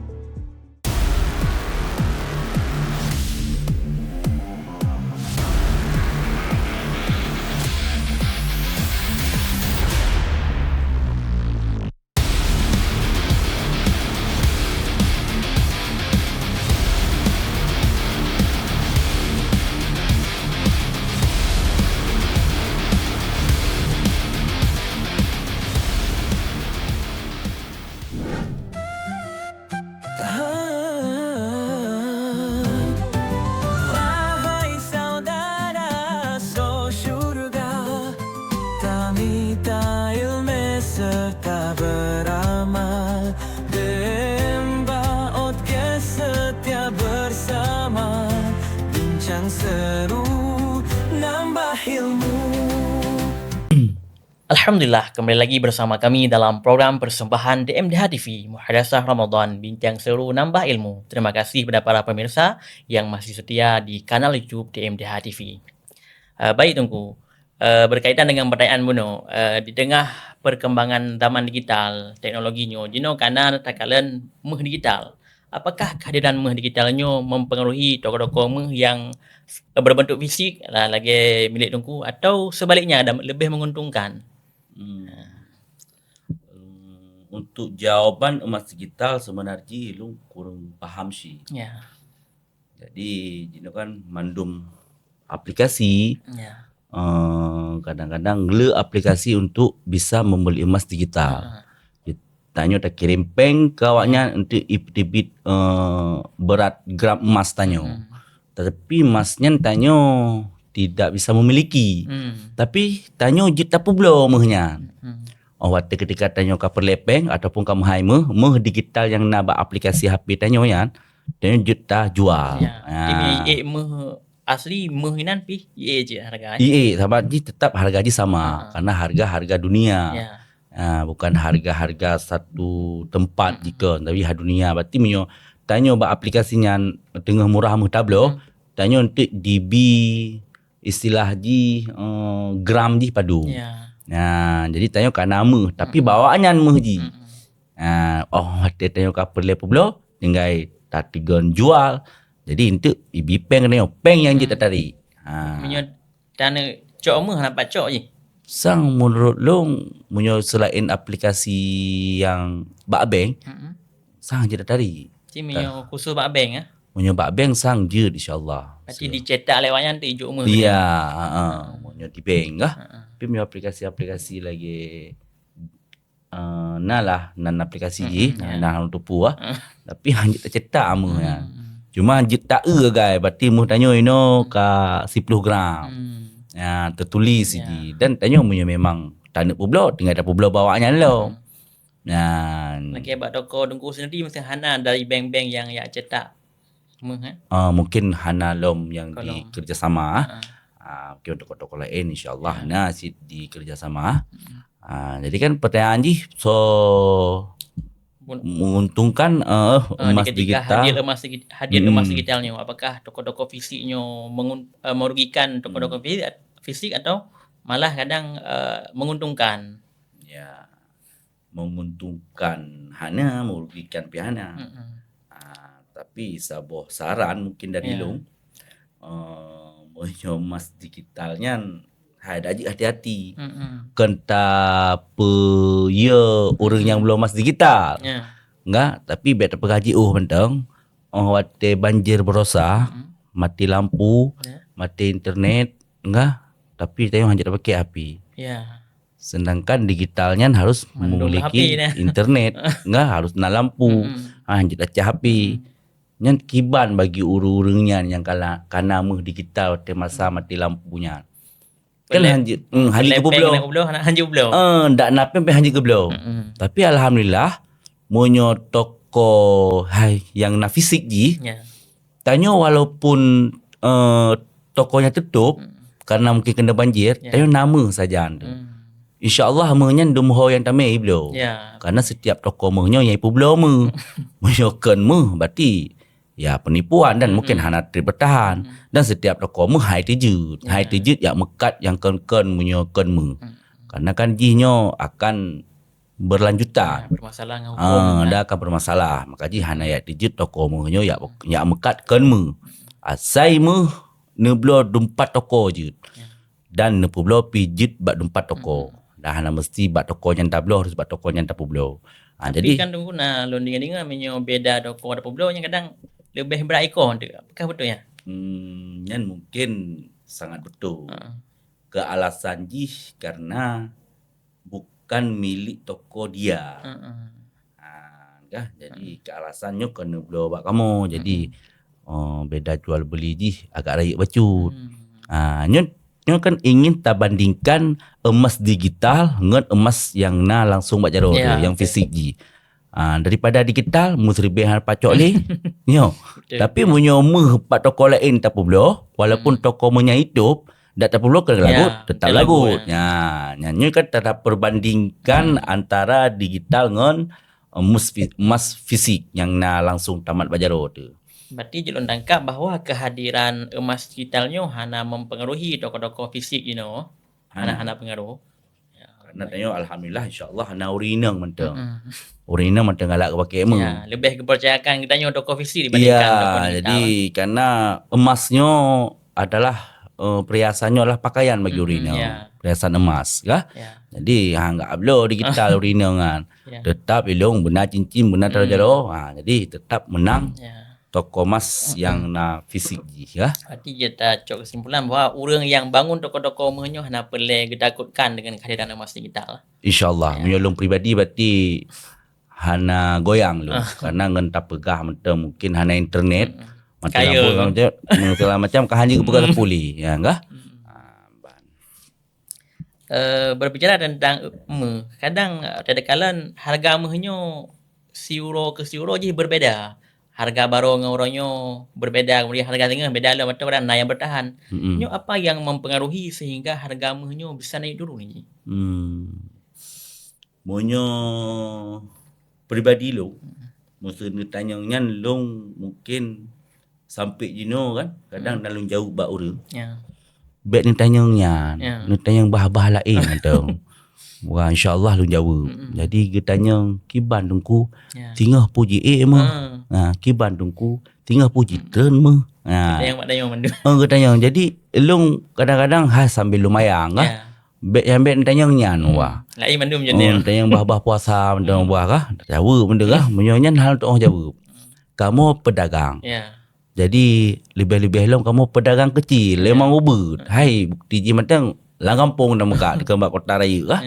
Wahai saudara, so syurga, tamita ilmu serta beramal, demba ke setia bersama, bincang seru, nambah ilmu. Alhamdulillah, kembali lagi bersama kami dalam program persembahan DMDH TV Muhadasah Ramadan Bincang Seru Nambah Ilmu. Terima kasih kepada para pemirsa yang masih setia di kanal YouTube DMDH TV. Baik Tungku, berkaitan dengan pertanyaan Buno, di tengah perkembangan zaman digital, teknologinya, Jino kanan takalan meh digital. Apakah kehadiran meh digitalnya mempengaruhi toko-toko meh yang berbentuk fisik lagi milik Tungku, atau sebaliknya lebih menguntungkan? Untuk jawaban emas digital sebenarnya lu kurang paham sih. Ya. Jadi Jino kan mandum aplikasi. Ya. Kadang-kadang le aplikasi untuk bisa membeli emas digital. Tanya tak kirim peng ke awaknya untuk debit berat gram emas tanya. Tapi emasnya tanya tidak bisa memiliki. Tapi tanya juta publo mehnya. Oh, waktu ketika tanya ke perlepeng ataupun kamu hai meh digital yang nak aplikasi HP tanya ya. Tanya juta jual. Ya. Tapi meh asli meh inan pi ye je harga. Iya, sama tetap harga je sama karena harga dunia. Ya. Bukan harga satu tempat jika tapi dunia. Berarti menyo tanya ba aplikasinya tengah murah meh tablo, tanya untuk DB istilah ji gram ji padu. Ya. Jadi tanya ka nama tapi bawaannya meh ji. Dia tanya ka perle pula tinggal tatigan jual. Jadi untuk ibi peng tanya peng yang je tertarik. Menyo dana cok meh nampak cok je. Sang menurut long menyo selain aplikasi yang bak bank, sang je tertarik. Ci menyo khusus bak bank ah. Menyo bak bank sang je insyaallah. Berarti dicetak lewatnya nanti ijuk meh. Iya, menyo di bank ah. Tapi menyo aplikasi-aplikasi lagi nan aplikasi je, nah untuk puah. Tapi hanya tercetak amnya. Cuma jit tak guys, berarti mu tanya ka 10 gram. Ya, tertulis ji dan tanya punya memang tanda publo tinggal ada publo bawanya lo. Lagi buat toko Tungku sendiri mesti hana dari bank-bank yang ya cetak. Mungkin hana lom yang di kerjasama. Mungkin tokoh-tokoh lain insyaAllah nah di kerjasama. Jadi kan pertanyaan Ji, so menguntungkan emas digital. Hadir emas digitalnya, apakah toko-toko fisiknya merugikan toko-toko fisik atau malah kadang menguntungkan? Ya, menguntungkan hana, merugikan pihana. Tapi sebuah saran mungkin dari Long, emas digitalnya ada aja hati-hati. Kenta orang yang belum emas digital. Enggak, tapi bet pegaji penting. Wate banjir berosa, mati lampu, mati internet, enggak. Tapi tayong hanya pakai api. Sedangkan digitalnya harus memiliki internet, enggak harus na lampu, hanya cah api. Yang kiban bagi urang-urangnya yang kana meh digital te masa mati lampunya. Kan hanji geblo. Hanji geblo. Ndak nape sampai hanji geblo. Tapi alhamdulillah monyo toko yang na fisik Ji. Tanya walaupun tokonya tutup karena mungkin kena banjir, tanya nama saja anda. InsyaAllah mehnya dumho yang tamai beliau. Karena setiap toko mehnya yang ipu beliau meh. Menyokan meh berarti ya penipuan dan mungkin hana bertahan. Dan setiap toko meh high digit. High digit yang mekat yang ken menyokan meh. Karena kan jihnya akan berlanjutan. Bermasalah dengan hukum. Dah akan bermasalah. Maka jih hana ya digit toko mehnya ya mekat ken meh. Asai meh neblo dumpat toko je. Dan nepu blo pijit bat dumpat toko. Dah hana mesti bat toko yang tak blo harus bat toko yang tak blo. Jadi kan tunggu londingan menyo beda toko ada blo yang kadang lebih berakon tu. Apakah betul ya? Yang mungkin sangat betul. Kealasan jih karena bukan milik toko dia. Jadi kealasannya kena blo bak kamu. Jadi beda jual beli jih agak rakyat bacut. Nyo kan ingin tak bandingkan emas digital dengan emas yang na langsung buat jaro yang fisik ji. Daripada digital musribih pacok le. Nyo. Tapi munyo meh pat toko lain tak pula walaupun toko menya hidup dak tak pula kena lagut tetap lagut. Nyo kan tak perbandingkan antara digital dengan emas fisik yang na langsung tamat bajaro tu. Berarti jelon tangkap bahawa kehadiran emas digitalnya hana mempengaruhi toko-toko fisik hana pengaruh. Karena tanya alhamdulillah insya-Allah hana urinang mentang. Urinang mentang galak pakai emang. Lebih kepercayaan kita toko fisik dibandingkan toko digital. Jadi karena emasnya adalah perhiasannya adalah pakaian bagi urinang. Perhiasan emas kah? Jadi enggak upload digital urinang kan. Tetap ilung benar cincin benar jaro. Jadi tetap menang. Toko emas yang na fisik ya. Berarti kita cok kesimpulan bahawa orang yang bangun toko-toko menyo hana perlu ditakutkan dengan kehadiran emas digital. InsyaAllah menyolong pribadi berarti hana goyang lu karena ngentap pegah mungkin hana internet macam hanya pegah puli ya enggak. Berbicara tentang kadang kadang-kadang harga menyo siuro ke siuro je berbeza. Harga baru dengan orangnya berbeda, kemudian harga tengah beda lah macam orang yang bertahan. Nyo apa yang mempengaruhi sehingga harga menyo bisa naik dulu ni? Monyo pribadi lo, masa ni tanya nyan long mungkin sampai jino kan, kadang dalam jauh bak orang. Bet ni tanya nyan, ni tanya bah-bah lain macam. Wah insya-Allah lu jawab. Jadi dia tanya kiban dengku tingah puji mah. Kiban dengku tingah puji tren mah. Yang mak tanya mandu. Dia tanya. Jadi lu kadang-kadang sambil lumayan kan. Bet yang bet tanya nyan wah. Lain mandu macam ni. Tanya bah-bah puasa macam buah kah? Jawab benda kah? Menyonya hal tu jawab. Kamu pedagang. Jadi lebih-lebih long kamu pedagang kecil, memang ubud. Hai bukti ji macam lang kampung dah muka di Kembang Kota Raya kah?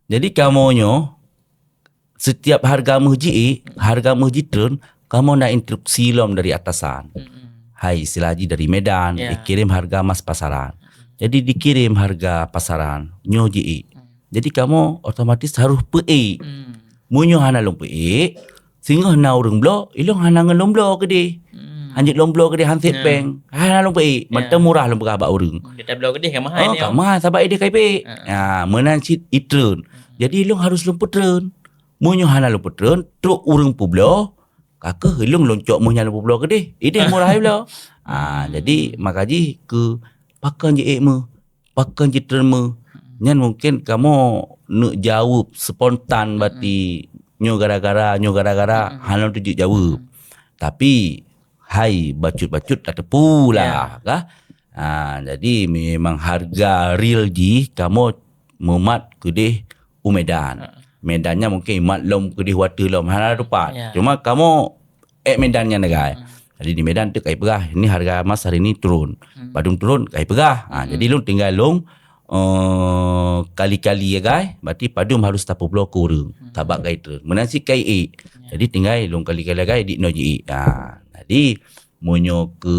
Jadi kamonyo setiap harga masjid turun, kamu nak instruksi lom dari atasan. Hai silaji dari Medan, dikirim harga mas pasaran. Jadi dikirim harga pasaran, nyo ji. Jadi kamu otomatis harus PE. Munyo hana long PE, sehingga hana urang blo, ilong hana ngelong blo ke de. Hanjit lomblo ke dia hansip peng. Long pe. Mata murah long berabak urang. Dia dah belau ke dia kan mahal ni. Kat mahal sebab dia kai pe. Menan sit itreun. Jadi long harus long petreun. Munyo hana long petreun, truk urang publo. Kaka helong loncok muhnya long publo ke dia. Ide murah pula. Jadi makaji ke pakan je me. Pakan je terme. Nyan mungkin kamu nak jawab spontan berarti nyo gara-gara halang tunjuk jawab. Tapi hai bacut-bacut tak tepu lah kah? Jadi memang harga real ji kamu memat kedih Medan. Medannya mungkin mat lom kedih water lom hana dapat. Cuma kamu medannya negai. Jadi di Medan tu kai perah. Ini harga emas hari ni turun. Badung turun kai perah. Jadi long tinggal long kali-kali ya guys, berarti padum harus tapu blok kurang tabak kai tu menasi kai jadi tinggal long kali-kali guys di no ji jadi monyo ke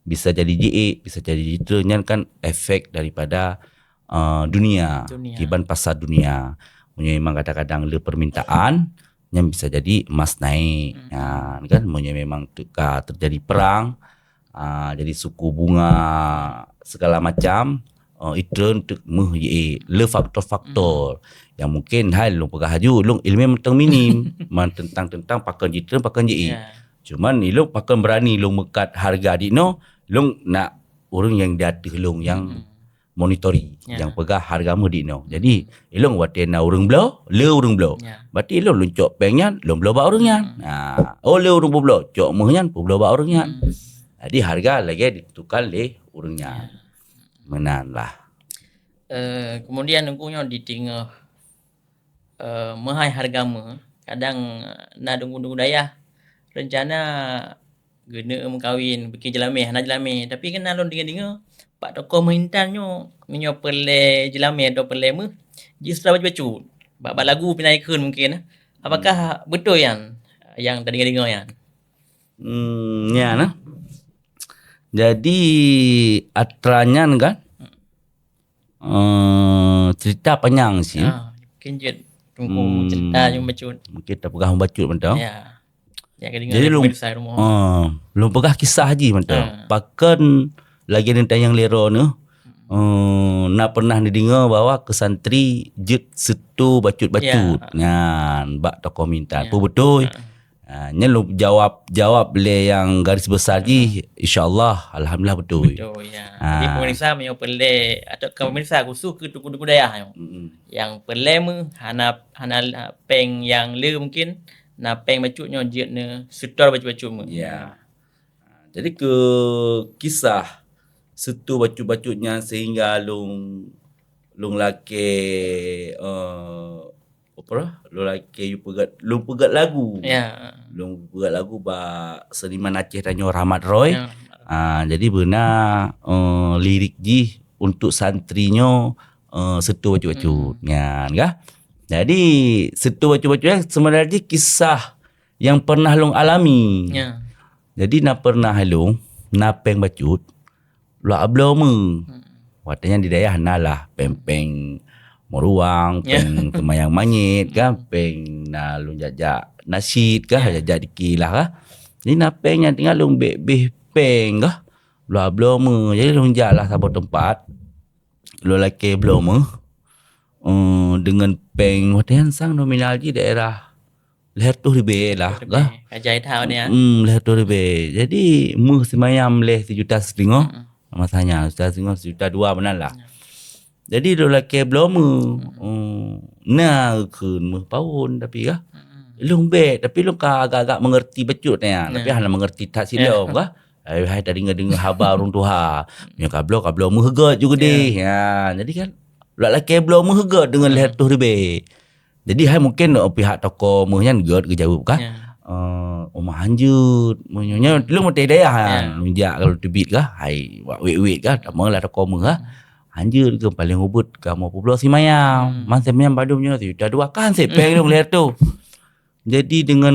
bisa jadi ji bisa jadi itu nyan kan efek daripada dunia kiban pasar dunia monyo memang kadang-kadang le permintaan yang bisa jadi emas naik kan monyo memang terjadi perang jadi suku bunga segala macam itu untuk le faktor-faktor yang mungkin hal long pegah haju long ilmu mentang minim tentang pakan jitren pakan ji. Cuman long pakan berani long mekat harga di no long nak orang yang datih long yang monitori yang pegah harga mu di no. Jadi long watena urang blo, le urang blo. Berarti long luncok pengnya long blo ba urangnya. Le urang blo, cok muhnya blo ba urangnya. Jadi harga lagi ditentukan le urangnya. Menan lah. Kemudian nunggunya di tengah mahai harga kadang na dungu daya rencana gena mengkawin bikin jelame hana jelame tapi kan alon dengar pak toko mehintannya menyo pele jelame atau pele justru baju bab lagu pinaikun mungkin apakah betul yang tadi dengar yang ya nah. Jadi atranya kan cerita panjang sih. Kinjet tunggu cerita yang bacut. Mungkin tak pegah bacut mentau. Ya. Jadi lu pegah kisah haji mentau. Pakan lagi ni tayang lero ni. Nak pernah didengar bahawa ke santri jet setu bacut-bacut. Ngan bak tokoh minta. Apa betul? Nya lu jawab le yang garis besar ji insyaallah alhamdulillah betul. Betul ya. Jadi pemirsa menyo pele atau pemirsa khusus ke tuku-tuku daya yang pele hana peng yang le mungkin na peng bacutnya jet ne setor bacut-bacut Ya. Jadi ke kisah setu bacut-bacutnya sehingga lung lake lu laki lu pegat lagu. Lu pegat lagu ba seniman Aceh tanyo Rahmat Roy. Jadi benar lirik ji untuk santrinya setu bacut-bacut. Kan? Jadi setu bacut-bacut sebenarnya kisah yang pernah long alami. Jadi nak pernah long napeng bacut lu ablo watanya di daerah nalah pempeng moruang, peng kemayang manyit kan, peng na lu jajak nasid kah, jajak dikilah kah. Jadi napengnya tinggal lu beh peng kah. Lu blome. Jadi lu jalah sabar tempat. Lu laki blome. Dengan peng watian sang nominal di daerah leher tu ribe lah kah. Kajai tahu ni leher tu ribe. Jadi semayam leh 1 juta setengah. Masanya 1 juta 1 juta 2 benar lah. Jadi dia laki belum keun paun tapi kah long bet tapi long agak-agak mengerti becut ni tapi hanya mengerti tak silom kah hai tadi dengar khabar orang tuha nya kablo menghegat juga deh jadi kan laki belum menghegat dengan leher tu ribe jadi hai mungkin pihak toko mehnya geut ke jawab kah omah hanjut munyonya lu mesti daya menjak kalau tebit kah hai wait kah tak malah toko meh kah anjir ke paling ubut kamu pula si mayam masih mayam badumnya sudah 2 kan sepeng dia melihat tu jadi dengan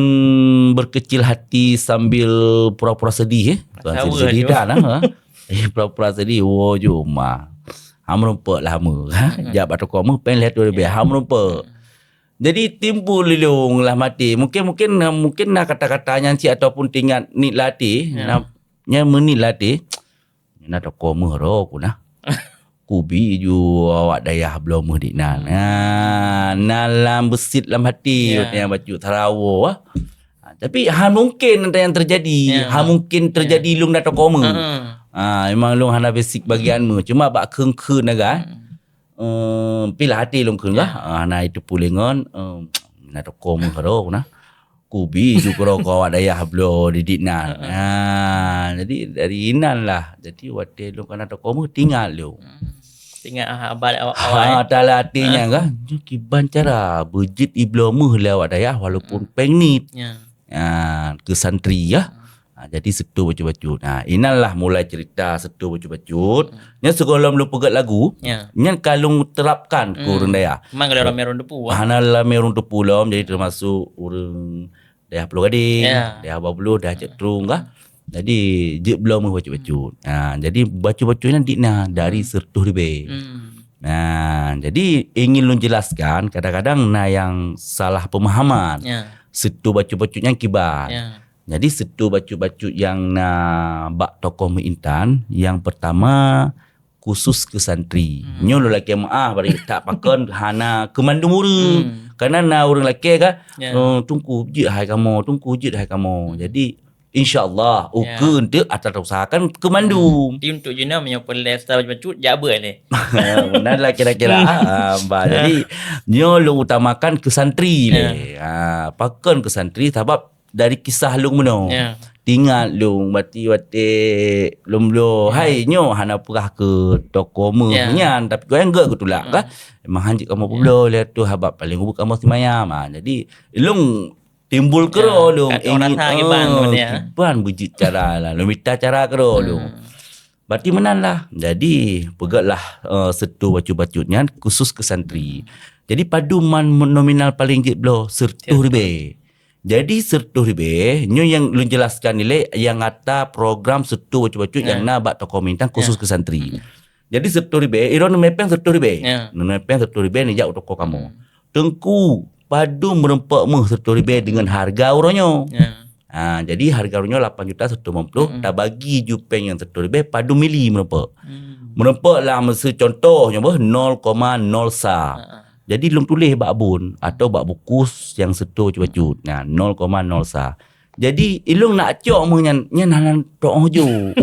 berkecil hati sambil pura-pura sedih sedih dah lah pura-pura sedih cuma ham rumput lama jak batu kamu pengen lihat tu lebih ham rumput Jadi timbul lilung lah mati. Mungkin nak kata-katanya si ataupun tinggal ni latih. Nya menit latih. Nak tak koma ro aku nah. Kubi ju awak dayah belum dik nan. Nalam besit lam hati yang baju tarawo. Tapi mungkin ada yang terjadi. Mungkin terjadi lung dah tak koma. Memang lung hana basic bagianmu. Cuma bak keung-keung naga. Pilah hati lung keung lah. Nah itu pulingon. Nak tak koma ro aku nah. Kubi juga kau ada ya hablo didik nan. Jadi dari inan lah. Jadi waktu lu kan ada komu tinggal lu. Tinggal abad awak. Tak lah artinya kan. Kiban cara bejit iblomu lewat daya walaupun pengnit. Ke santri ya. Jadi setu bacut-bacut. Inan lah mulai cerita setu bacut-bacut. Nya sebelum lu pegat lagu. Nya kalau terapkan ke orang daya. Memang kalau orang merun depu. Hanalah merun depu lom. Jadi termasuk orang Dayah Pulau Gading, Dayah Babulu, Dayah Cetrung kah. Jadi je belum baca-bacut. Jadi baca-bacutnya dikna dari sertuh ribe. Jadi ingin lu jelaskan kadang-kadang yang salah pemahaman. Setu baca-bacutnya kibar. Jadi setu baca-bacut yang bak tokoh Intan yang pertama khusus ke santri. Nyo lelaki maaf bari tak pakon hana kemandu muru. Karena orang lelaki kan tunggu je hai kamu. Jadi insya-Allah untuk atas usahakan kemandu. Tim untuk Juna menyokong lifestyle bacut jaba ni. Benar lah kira-kira. Jadi nyo lu utamakan ke santri le. Pakon ke santri sebab dari kisah lu meno. Tinggal lu bati-bati lum hai nyo hana perah ke toko menyan tapi kau yang enggak ketulak kah memang hanjik kamu pulo lihat tu habab paling ubuk kamu simayam. Jadi lung timbul kero lung ingin kiban bujit cara lah lu minta cara kero lung berarti menan lah. Jadi pegatlah setu bacut-bacutnya khusus ke santri. Jadi padu man nominal paling jit blo sertuh ribe. Jadi sertuh ribe, nyo yang lu jelaskan nilai yang kata program sertuh bacut-bacut yang nak tokoh Mintan khusus ke santri. Jadi sertuh ribe, iron mepeng sertuh ribe. Mepeng sertuh ribe ni jak tokoh kamu. Tengku padu merempak meh sertuh ribe dengan harga uronyo. Jadi harga uronyo 8 juta 150, tak bagi jupeng yang sertuh ribe padu mili merempak. Merempak lah masa contohnya 0,0 sa. Jadi lung tulis bak abun atau bak bukus yang setu bacut. 0,0 sa. Jadi ilung nak cok menyan nyan tok hojo.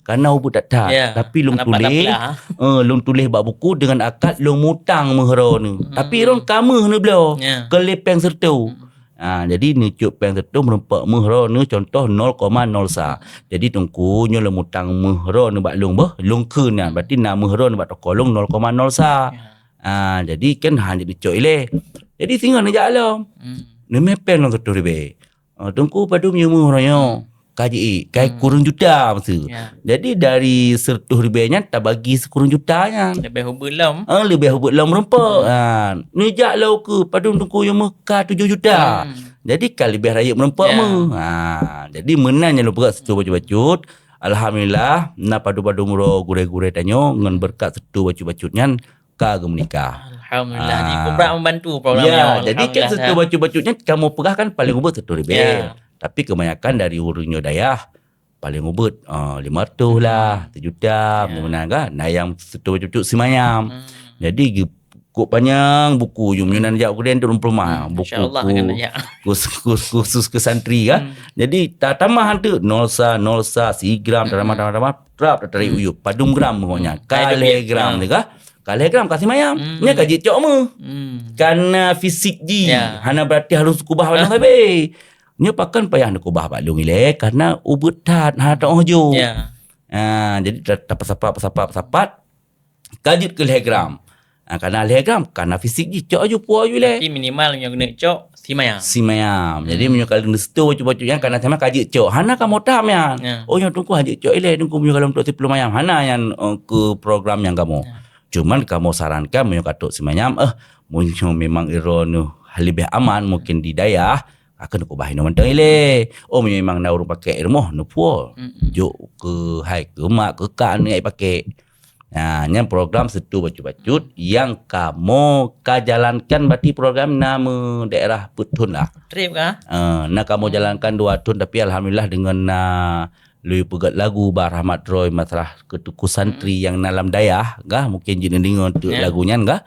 Karena ubut tak. Tapi lung tulis lung tulis bak buku dengan akad lung mutang mehro ni. Tapi irong kamu ni belo. Kelepeng sertu. Jadi ni cuk peng sertu merempak mehro ni contoh 0,0 sa. Jadi tungku nyo lung mutang mehro ni bak lung lung keun berarti na mehro ni bak tokolong 0,0 sa. Jadi kan hanya dicok ile. Jadi singa ni jalan. Ni mepen lang ketu ribe. Tungku padu menyu royo. Kaji kai kurang juta masa. Jadi dari sertuh ribenya tak bagi sekurang jutanya. Lebih hubut lam. Lebih hubut lam rempak. Ni jalan ke padu tungku yang Mekah 7 juta. Jadi kali lebih raya merempak jadi menanya lu berat setu bacut-bacut. Alhamdulillah na padu-padu muro gure-gure tanyo ngan berkat setu bacut-bacutnya kagum menikah. Alhamdulillah. Di kubrak membantu programnya. Jadi kan setu bacut-bacutnya kamu pegah kan paling ubut setu ribe. Tapi kebanyakan dari urunyo dayah paling ubut 500 lah, 1 juta, mana kan? Nah yang setu bacut simayam. Jadi kok panjang buku Yuminan jak kemudian turun rumah buku khusus ke santri kan. Jadi tak tambah tu 0 sa 1 gram tambah trap dari uyup padum gram pokoknya. Kalegram juga. Kalegram kasih mayam. Nya kaji cok mu. Karena fisik ji. Hana berarti harus kubah balang sabe. Nya pakan payah nak kubah balung ile karena ubut tat hana tak ojo. Jadi dapat sapat kajut ke legram. Karena legram karena fisik ji cok aja puayu le. Tapi minimal yang guna cok simayam. Jadi menyokal dengan setu bacu-bacu yang karena sama kajut cok. Hana kamu tam ya. Oh yang tunggu hajut cok ile tunggu menyokal untuk 10 mayam. Hana yang ke program yang kamu. Cuman kamu sarankan menyokal simayam muncul memang iron lebih aman mungkin di dayah akan aku bahin mentang ile. Oh memang nak pakai rumah no puo. Jo ke hai ke mak ke kan ni pakai. Nya program setu bacut-bacut yang kamu jalankan berarti program nama daerah Putun lah. Trip kah? Nak kamu jalankan 2 tahun tapi alhamdulillah dengan lui pegat lagu Bah Rahmat Roy masalah ketuku santri yang dalam dayah kah mungkin jenis dengar tu lagunya kah.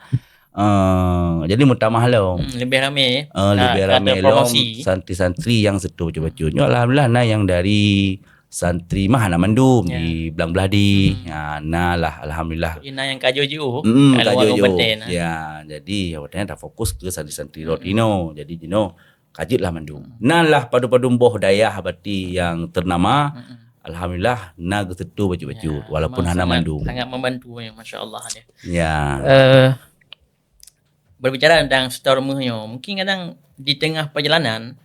Jadi mutamah lo. Lebih ramai lebih ramai lo santri-santri yang setu bacut-bacutnya alhamdulillah nah yang dari santri mah nak mandum di Belang Beladi. Nah lah alhamdulillah. Ina yang kajo ju. Kajo ju. Ya, jadi awaknya dah fokus ke santri-santri Rodino. Jadi Dino kajit lah mandum. Nah lah padu-padu boh dayah berarti yang ternama. Alhamdulillah nak setu baju-baju walaupun hana mandum. Sangat membantu ya, masya-Allah dia. Ya. Berbicara tentang stormnya, mungkin kadang di tengah perjalanan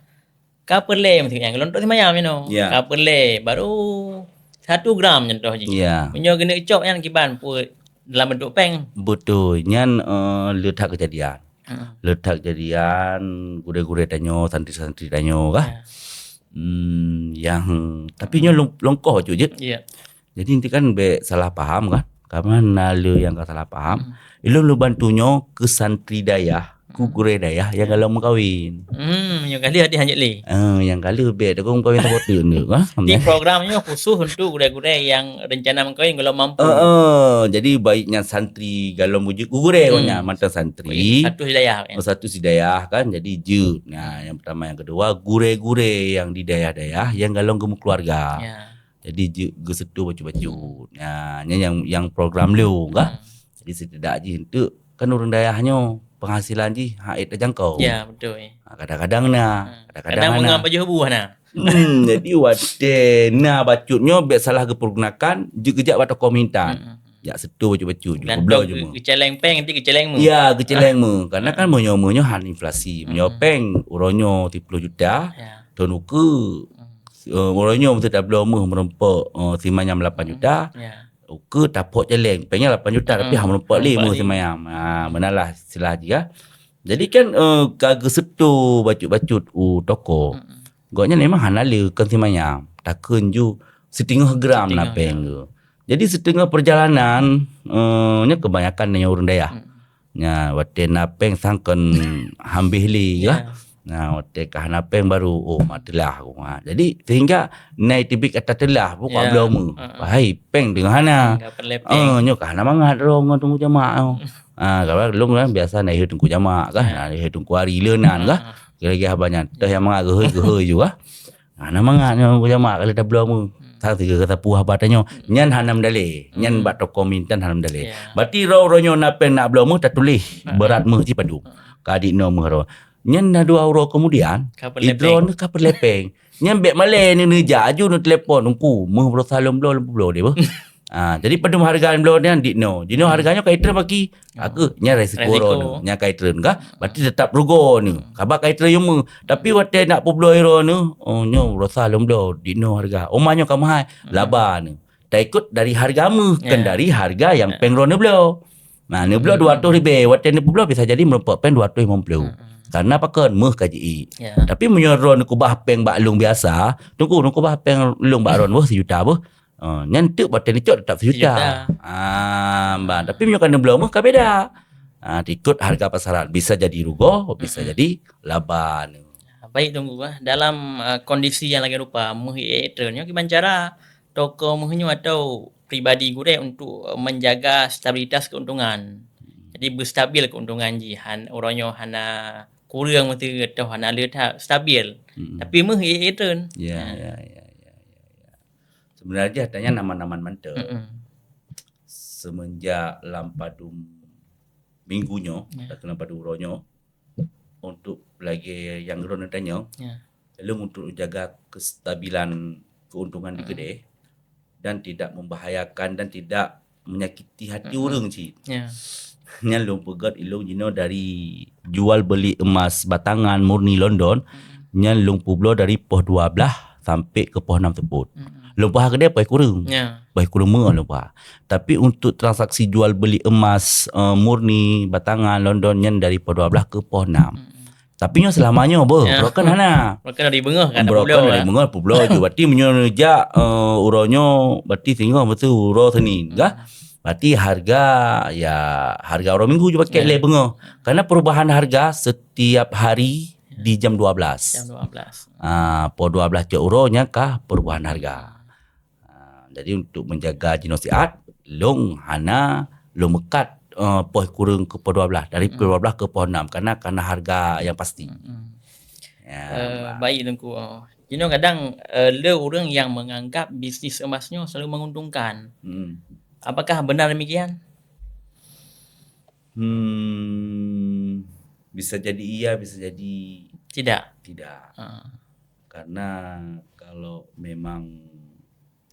kapele misalnya kalau untuk semayam kapele baru 1 gram contoh je. Ya. Punya kena cop yang kiban pun dalam bentuk peng. Betul. Nyan letak kejadian. Letak kejadian gure-gure tanyo santri-santri tanyo kah? Yang tapi nyo longkoh je. Ya. Jadi nanti kan salah paham kan? Karena le yang salah paham. Ilung lu bantunyo ke santri dayah, ku gure dayah yang kalau mau kahwin. Yang kali ada hanya le. Yang kali bet aku kahwin tak betul ni kan. Di programnya khusus untuk gure-gure yang rencana mengkahwin kalau mampu. Jadi baiknya santri kalau mujuk gure nya mantan santri. Satu hidayah kan. Satu hidayah kan jadi je. Nah, yang pertama yang kedua gure-gure yang di dayah-dayah yang galong gemuk keluarga. Ya. Jadi je setu baju-baju. Nah, yang program lu kan. Jadi setidaknya itu kan orang dayahnya penghasilan je haid terjangkau. Ya, betul. Kadang-kadang kadang mengapa baju buah nah. Jadi wate bacutnya biar salah kepergunakan je kejap batok komentan. Ya setu baju-baju je belau je mu. Keceleng peng nanti keceleng mu. Ya, keceleng mu. Karena kan menyo-menyo han inflasi. Menyopeng uronyo 30 juta. Ya. Tahun uku uronyo mesti dah belum merempak simanyam 8 juta. Ya. Uke tapok jeleng pengnya 8 juta tapi hang merempak 5 semayam. Benalah silah dia. Jadi kan kagak setu bacut-bacut toko. Goknya memang hanale kan semayam. Takun ju setengah gram napeng tu. Jadi setengah perjalanan nya kebanyakan yang orang dayah. Nya wate napeng sangkan hambih li ya. Nah, wate kah napeng baru matilah aku. Jadi sehingga naik tibik kata telah buka belum. Hai peng dengan hana. Nyo kah nama ngat rong tunggu jamaah. Kalau lu kan biasa naik tunggu jamaah kah. Naik tunggu hari leunan kah. Kira-kira banyak dah yang mangat gehoi juga. Nama ngat tunggu jamaah kalau dah belum. Tak tiga kata puah batanyo. Nyan hanam dale. Nyan bat komentan hanam dale. Berarti ro-ronyo napeng nak belum tak tulis berat meh ci padu. Kadik no meh nyan dah 2 euro kemudian drone kapal lepeng nyan bek malay ni jaju no telefon ungku meh bro salom blo dia jadi pada hargaan blo ni dino harganya kaitren bagi aku nya resiko ro nya kaitren kah berarti tetap rugo ni kabak kaitren yo tapi wate nak 10 euro ni nyo bro salom blo dino harga omanyo kamahai laba ni tak ikut dari harga kan dari harga yang pengro ni blo ni blo 200 ribu wate ni blo bisa jadi merempak pen 250 karena pakai meh kaji. Tapi menyorot nuku bahpeng baklung biasa, tunggu nuku bahpeng lung bakron wah 1 juta bah. Nyantuk baten licok tetap 1 juta. Tapi menyorot belum meh ka beda. Ikut harga pasaran bisa jadi rugo, bisa jadi laba. Baik tunggu dalam kondisi yang lagi rupa meh eternyo gimana cara toko mehnyo atau pribadi gure untuk menjaga stabilitas keuntungan. Jadi berstabil keuntungan jihan oronyo hana kurang mesti atau hana lihat stabil. Tapi meh etern. Ya. Sebenarnya tanya nama-nama mantap. Semenjak lampadu minggunya, tak lampadu uronyo untuk lagi yang geron tanya. Lalu untuk jaga kestabilan keuntungan di kedai dan tidak membahayakan dan tidak menyakiti hati orang sih. Nyan long pegat ilong jino dari jual beli emas batangan murni London. Nyan long publo dari poh 12 sampai ke poh 6 tersebut. Lumpah kedai baik kurang. Baik kurang murah lumpah. Tapi untuk transaksi jual beli emas murni batangan London nyan dari poh 12 ke poh 6. Tapi nyo selamanya broken hana. Broken dari bengah kan broken dari bengah publo je. Berarti menyo nejak uronyo berarti sehingga betul uro Senin kah? Berarti harga orang minggu je pakai le bengo. Karena perubahan harga setiap hari di jam 12. Jam 12. Po 12 euronya kah perubahan harga. Jadi untuk menjaga genosiat long hana long mekat poh kurang ke po 12 dari po 12 ke po 6 karena harga yang pasti. Baik Tengku. Kadang ada orang yang menganggap bisnis emasnya selalu menguntungkan. Apakah benar demikian? Bisa jadi iya, bisa jadi Tidak. tidak. Karena kalau memang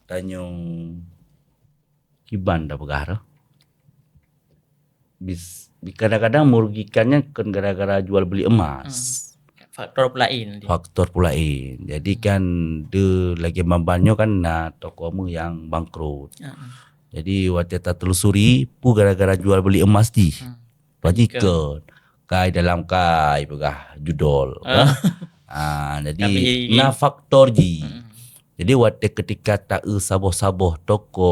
tanyo kiban dah pegara. Kadang-kadang merugikannya kan gara-gara jual beli emas. Faktor lain. Faktor lain. Jadi kan dia lagi mambanyo kan tokomu yang bangkrut. Jadi waktu kita telusuri pu gara-gara jual beli emas di. Bajikan. Kai dalam kai pegah judol. Jadi faktor ji. Jadi waktu ketika tak saboh-saboh toko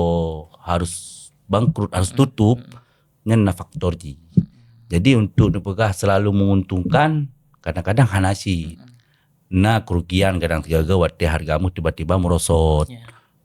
harus bangkrut, harus tutup, nyen faktor ji. Jadi untuk pegah selalu menguntungkan, kadang-kadang hanasi. Kerugian kadang tiga waktu hargamu tiba-tiba merosot.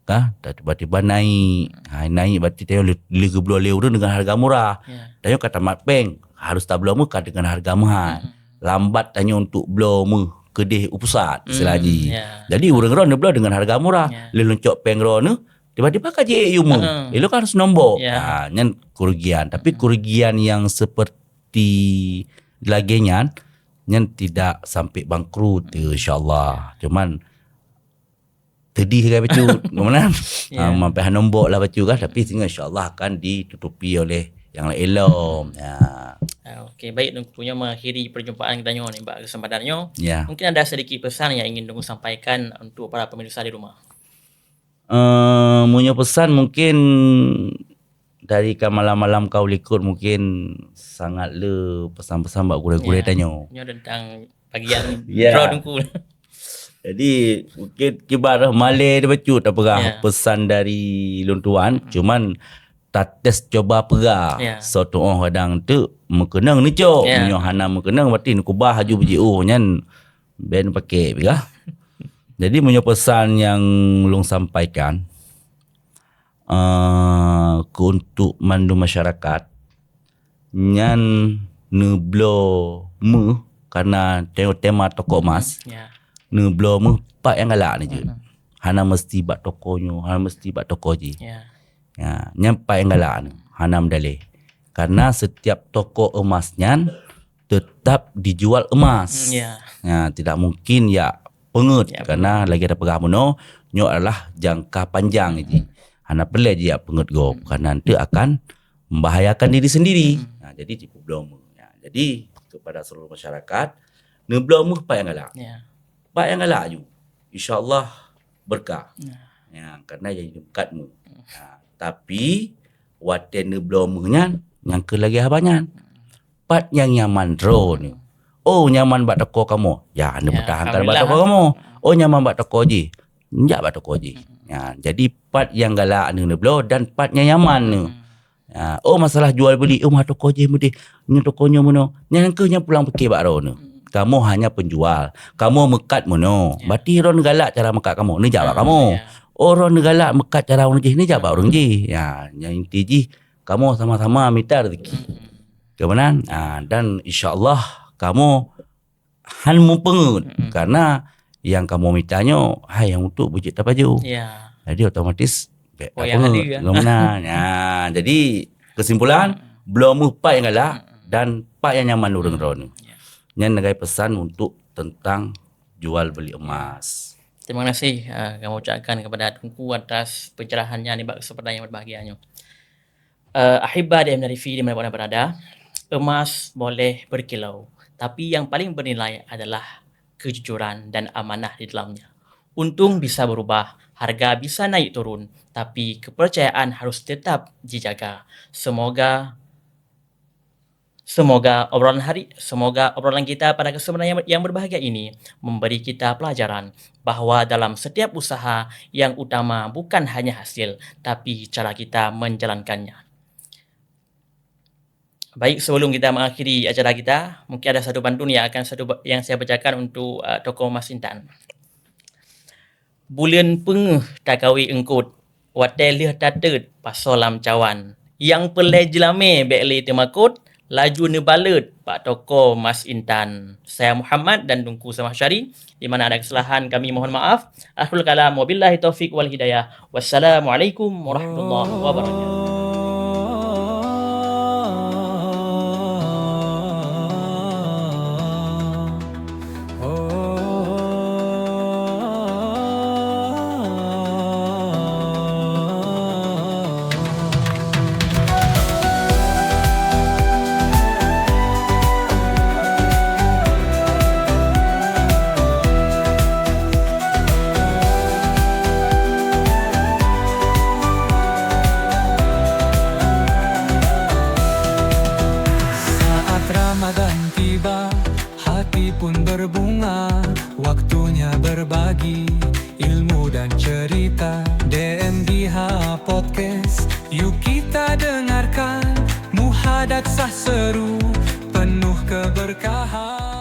Tiba-tiba naik. Naik berarti tayo liga belah leu dengan harga murah. Tayo kata mat peng harus tak belah muka dengan harga mahal. Lambat tanya untuk belah kedih upusat selagi. Jadi orang ron belah dengan harga murah. Leloncok peng ron tiba-tiba kaji yumu. Itu kan harus nombok. Nyan kerugian. Tapi kerugian yang seperti laginya nyan tidak sampai bangkrut insyaallah. Cuman sedih kan bacu kemudian sampai nombok lah bacu kan, tapi insyaallah akan ditutupi oleh yang lain. Okey, baik punya mengakhiri perjumpaan kita ni Mbak kesempatannya. Mungkin ada sedikit pesan yang ingin Tengku sampaikan untuk para pemirsa di rumah. Punya pesan mungkin dari malam-malam kau likut mungkin sangat le pesan-pesan bak gure-gure tanyo. Tentang bagian draw Tengku. Jadi mungkin kibar malai dia bacut apa pesan dari luntuan, cuman tates coba perah. So tu kadang tu mekenang ni cok. Nyo hana mekenang berarti ni kubah haju biji nyan ben pakai bega. Jadi punya pesan yang long sampaikan untuk mandu masyarakat nyan neblo karena tema toko emas. Neblo pak yang galak ni je. Hana mesti bak tokonyo, hana mesti bak toko je. Nyampai yang galak ni, hana mendalih. Karena setiap toko emasnya tetap dijual emas. Tidak mungkin pengut karena lagi ada pegah mono, nyo adalah jangka panjang je. Hana perlu je pengut go karena nanti akan membahayakan diri sendiri. Jadi belum. Jadi kepada seluruh masyarakat, neblo pak yang galak. Pak yang galak ju. InsyaAllah berkah. Karena jadi dekatmu. Tapi waten belumnya yang ke lagi abanyan. Pat yang nyaman ro ni. Oh nyaman bak toko kamu. Anda bertahankan bak toko kamu. Oh nyaman bak toko je. Enjak bak toko je. Jadi pat yang galak ni belum dan pat yang nyaman ni. Oh masalah jual beli. Oh mah toko je mudi. Ni tokonya mono. Yang ke yang pulang pergi bak ro ni. Kamu hanya penjual. Kamu mekat mono. Berarti ron galak cara mekat kamu. Ni jawab kamu. Orang galak mekat cara orang je. Ni jawab orang je. Yang inti je. Kamu sama-sama minta rezeki. Kemudian dan insyaAllah kamu han mempengut. Karena yang kamu mintanya yang untuk budget apa je. Jadi otomatis kemudian. Jadi kesimpulan belum pak yang galak dan pak yang nyaman orang-orang. Yang nagai pesan untuk tentang jual beli emas. Terima kasih kami ucapkan kepada Tengku atas pencerahannya ni bak kesempatan yang berbahagianya. Ahibah di MNRV di mana berada, emas boleh berkilau, tapi yang paling bernilai adalah kejujuran dan amanah di dalamnya. Untung bisa berubah, harga bisa naik turun, tapi kepercayaan harus tetap dijaga. Semoga obrolan kita pada kesempatan yang berbahagia ini memberi kita pelajaran bahawa dalam setiap usaha yang utama bukan hanya hasil, tapi cara kita menjalankannya. Baik, sebelum kita mengakhiri acara kita, mungkin ada satu pantun yang akan yang saya bacakan untuk tokoh Mas Intan. Bulan pengeh takawi engkut, watelih tatet pasolam cawan. Yang pelai jelame bekli temakut, laju nebalet Pak Tokoh Mas Intan. Saya Muhammad dan Tunku Samahsyari. Di mana ada kesalahan kami mohon maaf. Akhirul kalam wabillahi taufik wal hidayah. Wassalamualaikum warahmatullahi wabarakatuh. Saat Ramadan tiba, hati pun berbunga. Waktunya berbagi ilmu dan cerita. DMDH Podcast, yuk kita dengarkan. Muhadatsah seru, penuh keberkahan.